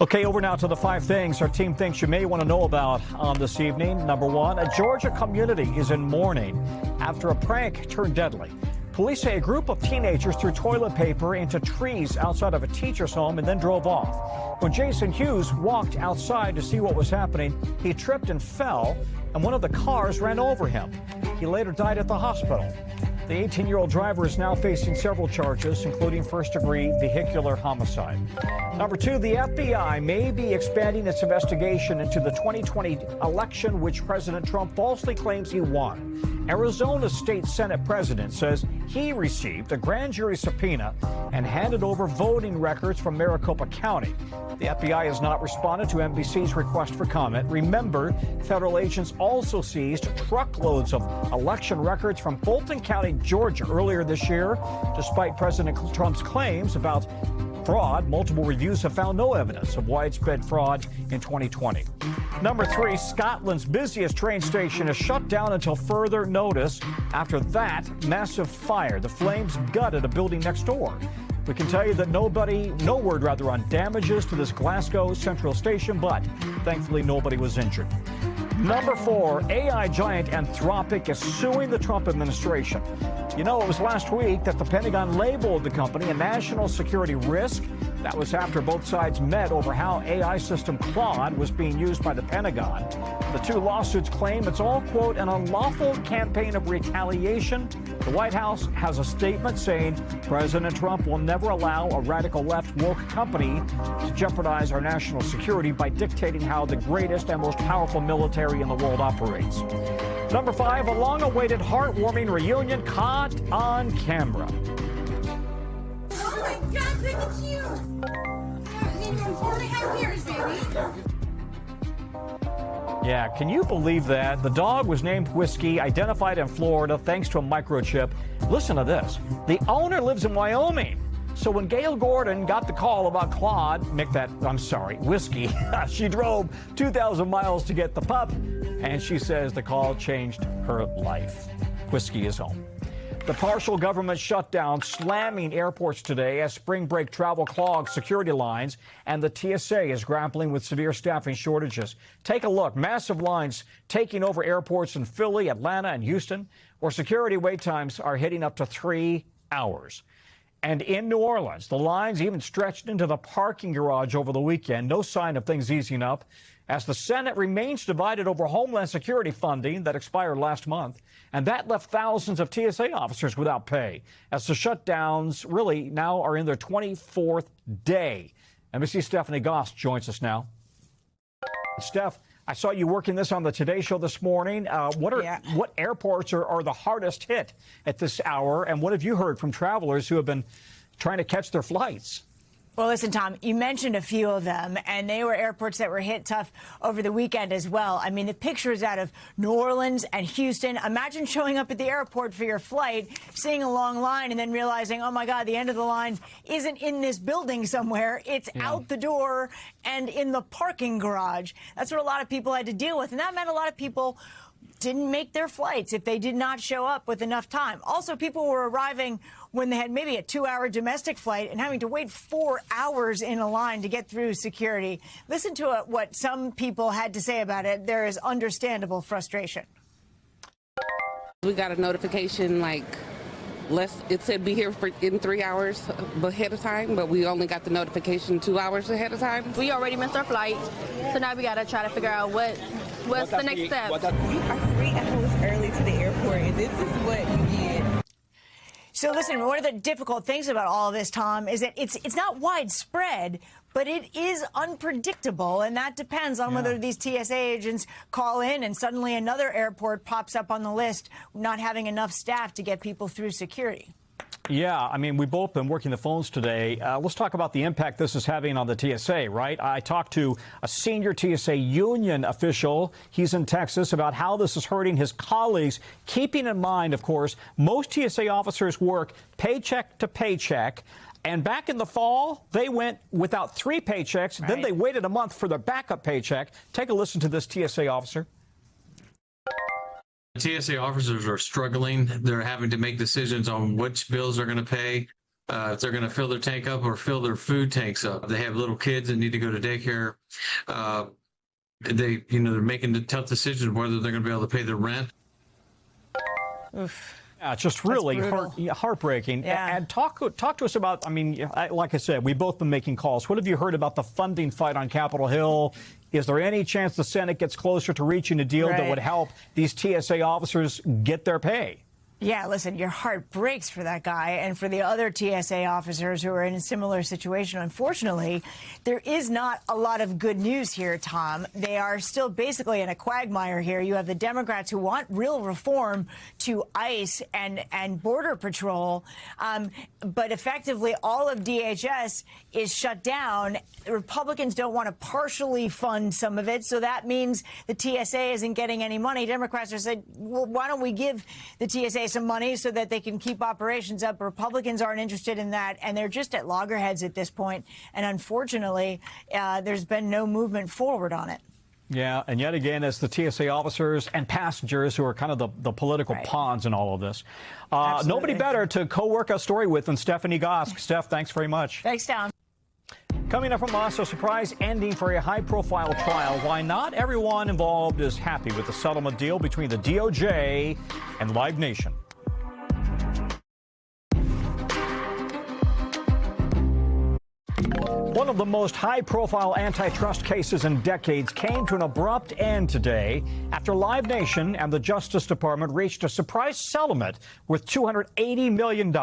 Okay, over now to the 5 things our team thinks you may want to know about this evening. Number 1, a Georgia community is in mourning after a prank turned deadly. Police say a group of teenagers threw toilet paper into trees outside of a teacher's home and then drove off. When Jason Hughes walked outside to see what was happening, he tripped and fell, and one of the cars ran over him. He later died at the hospital. The 18-year-old driver is now facing several charges, including first-degree vehicular homicide. Number 2, the FBI may be expanding its investigation into the 2020 election, which President Trump falsely claims he won. Arizona State Senate President says he received a grand jury subpoena and handed over voting records from Maricopa County. The FBI has not responded to NBC's request for comment. Remember, federal agents also seized truckloads of election records from Fulton County, Georgia, earlier this year. Despite President Trump's claims about fraud, multiple reviews have found no evidence of widespread fraud in 2020. Number 3, Scotland's busiest train station is shut down until further notice after that massive fire. The flames gutted a building next door. We can tell you that no word on damages to this Glasgow Central station, but thankfully nobody was injured. Number 4, AI giant Anthropic is suing the Trump administration. You know, it was last week that the Pentagon labeled the company a national security risk. That was after both sides met over how AI system Claude was being used by the Pentagon. The 2 lawsuits claim it's all, quote, an unlawful campaign of retaliation. The White House has a statement saying President Trump will never allow a radical left woke company to jeopardize our national security by dictating how the greatest and most powerful military in the world operates. Number 5, a long-awaited heartwarming reunion caught on camera. Oh my God, look at you! I haven't seen you in 4.5 years, baby. Yeah, can you believe that? The dog was named Whiskey, identified in Florida thanks to a microchip. Listen to this. The owner lives in Wyoming. So when Gail Gordon got the call about Whiskey, she drove 2,000 miles to get the pup, and she says the call changed her life. Whiskey is home. The partial government shutdown slamming airports today as spring break travel clogs security lines, and the TSA is grappling with severe staffing shortages. Take a look. Massive lines taking over airports in Philly, Atlanta, and Houston, where security wait times are hitting up to 3 hours. And in New Orleans, the lines even stretched into the parking garage over the weekend. No sign of things easing up as the Senate remains divided over Homeland Security funding that expired last month. And that left thousands of TSA officers without pay as the shutdowns really now are in their 24th day. NBC's Stephanie Goss joins us now. Steph, I saw you working this on the Today Show this morning. What airports are the hardest hit at this hour? And what have you heard from travelers who have been trying to catch their flights? Well, listen, Tom, you mentioned a few of them, and they were airports that were hit tough over the weekend as well. I mean, the pictures out of New Orleans and Houston. Imagine showing up at the airport for your flight, seeing a long line, and then realizing, oh, my God, the end of the line isn't in this building somewhere. It's out the door and in the parking garage. That's what a lot of people had to deal with, and that meant a lot of people didn't make their flights if they did not show up with enough time. Also, people were arriving when they had maybe a 2-hour domestic flight and having to wait 4 hours in a line to get through security. Listen to what some people had to say about it. There is understandable frustration. We got a notification it said be here in 3 hours ahead of time, but we only got the notification 2 hours ahead of time. We already missed our flight, so now we got to try to figure out what's the next step. You are 3 hours early to the airport, and this is what you get. So listen, one of the difficult things about all of this, Tom, is that it's not widespread, but it is unpredictable, and that depends on whether these TSA agents call in and suddenly another airport pops up on the list, not having enough staff to get people through security. Yeah, I mean, we've both been working the phones today. Let's talk about the impact this is having on the TSA, right? I talked to a senior TSA union official. He's in Texas about how this is hurting his colleagues, keeping in mind, of course, most TSA officers work paycheck to paycheck. And back in the fall, they went without 3 paychecks. Right. Then they waited a month for their backup paycheck. Take a listen to this TSA officer. TSA officers are struggling. They're having to make decisions on which bills they're going to pay, if they're going to fill their tank up or fill their food tanks up. They have little kids that need to go to daycare. They're making the tough decisions whether they're going to be able to pay their rent. Oof. Yeah, just really heartbreaking. Yeah. And talk to us about, I mean, like I said, we've both been making calls. What have you heard about the funding fight on Capitol Hill? Is there any chance the Senate gets closer to reaching a deal that would help these TSA officers get their pay? Yeah, listen, your heart breaks for that guy and for the other TSA officers who are in a similar situation. Unfortunately, there is not a lot of good news here, Tom. They are still basically in a quagmire here. You have the Democrats who want real reform to ICE and Border Patrol, but effectively all of DHS is shut down. The Republicans don't want to partially fund some of it, so that means the TSA isn't getting any money. Democrats are saying, well, why don't we give the TSA some money so that they can keep operations up? Republicans aren't interested in that, and they're just at loggerheads at this point. And unfortunately, there's been no movement forward on it. Yeah, and yet again, it's the TSA officers and passengers who are kind of the political pawns in all of this. Nobody better to co-work a story with than Stephanie Gosk. Steph, thanks very much. Thanks, Tom. Coming up from us, a surprise ending for a high-profile trial. Why not everyone involved is happy with the settlement deal between the DOJ and Live Nation. One of the most high-profile antitrust cases in decades came to an abrupt end today after Live Nation and the Justice Department reached a surprise settlement worth $280 million.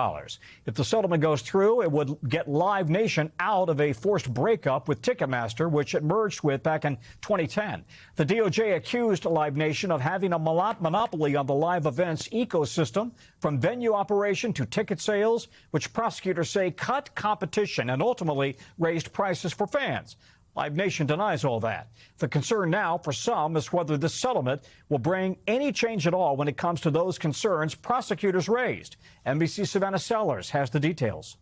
If the settlement goes through, it would get Live Nation out of a forced breakup with Ticketmaster, which it merged with back in 2010. The DOJ accused Live Nation of having a monopoly on the live events ecosystem, from venue operation to ticket sales, which prosecutors say cut competition and ultimately raised prices for fans. Live Nation denies all that. The concern now for some is whether this settlement will bring any change at all when it comes to those concerns prosecutors raised. NBC's Savannah Sellers has the details.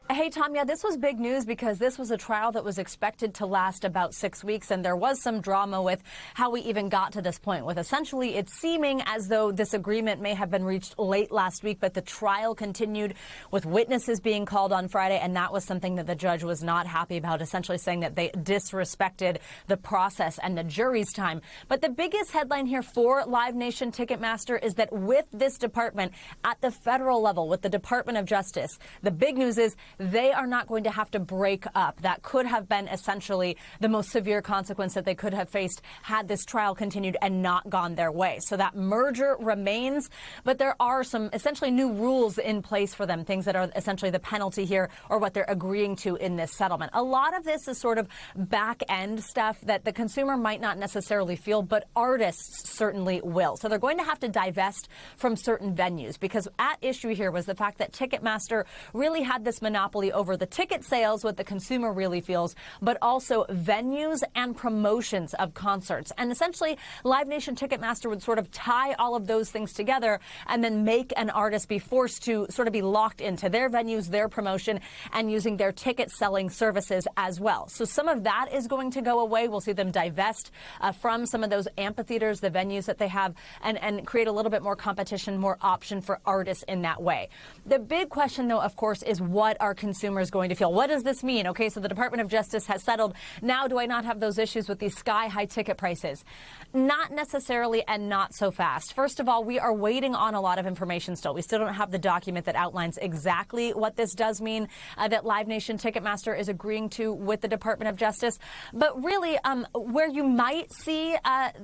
Hey, Tom, yeah, this was big news because this was a trial that was expected to last about 6 weeks, and there was some drama with how we even got to this point, with essentially it seeming as though this agreement may have been reached late last week, but the trial continued with witnesses being called on Friday, and that was something that the judge was not happy about, essentially saying that they disrespected the process and the jury's time. But the biggest headline here for Live Nation Ticketmaster is that with this department at the federal level, with the Department of Justice, the big news is they are not going to have to break up. That could have been essentially the most severe consequence that they could have faced had this trial continued and not gone their way. So that merger remains, but there are some essentially new rules in place for them, things that are essentially the penalty here or what they're agreeing to in this settlement. A lot of this is sort of back-end stuff that the consumer might not necessarily feel, but artists certainly will. So they're going to have to divest from certain venues, because at issue here was the fact that Ticketmaster really had this monopoly over the ticket sales, what the consumer really feels, but also venues and promotions of concerts. And essentially, Live Nation Ticketmaster would sort of tie all of those things together and then make an artist be forced to sort of be locked into their venues, their promotion, and using their ticket selling services as well. So some of that is going to go away. We'll see them divest from some of those amphitheaters, the venues that they have, and create a little bit more competition, more option for artists in that way. The big question, though, of course, is what are consumers going to feel? What does this mean? Okay, so the Department of Justice has settled. Now, do I not have those issues with these sky-high ticket prices? Not necessarily, and not so fast. First of all, we are waiting on a lot of information still. We still don't have the document that outlines exactly what this does mean that Live Nation Ticketmaster is agreeing to with the Department of Justice. But really, where you might see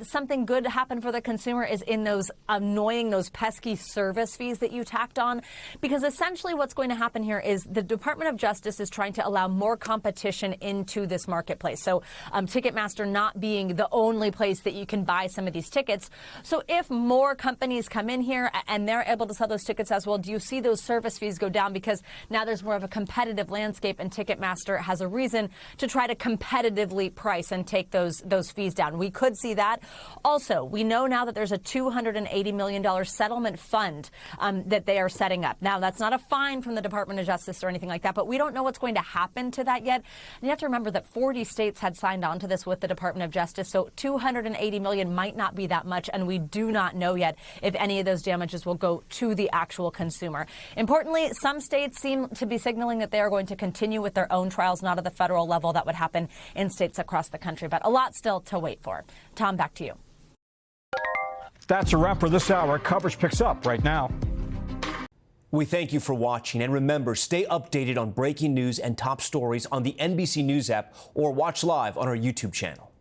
something good happen for the consumer is in those those pesky service fees that you tacked on. Because essentially what's going to happen here is the Department of Justice is trying to allow more competition into this marketplace. So Ticketmaster not being the only place that you can buy some of these tickets. So if more companies come in here and they're able to sell those tickets as well, do you see those service fees go down? Because now there's more of a competitive landscape, and Ticketmaster has a reason to try to competitively price and take those fees down. We could see that. Also, we know now that there's a $280 million settlement fund that they are setting up. Now, that's not a fine from the Department of Justice or anything like that, but we don't know what's going to happen to that yet. And you have to remember that 40 states had signed on to this with the Department of Justice, so $280 million might not be that much, and we do not know yet if any of those damages will go to the actual consumer. Importantly, some states seem to be signaling that they are going to continue with their own trials, not at the federal level. That would happen in states across the country, but a lot still to wait for. Tom, back to you. That's a wrap for this hour. Coverage picks up right now. We thank you for watching, and remember, stay updated on breaking news and top stories on the NBC News app or watch live on our YouTube channel.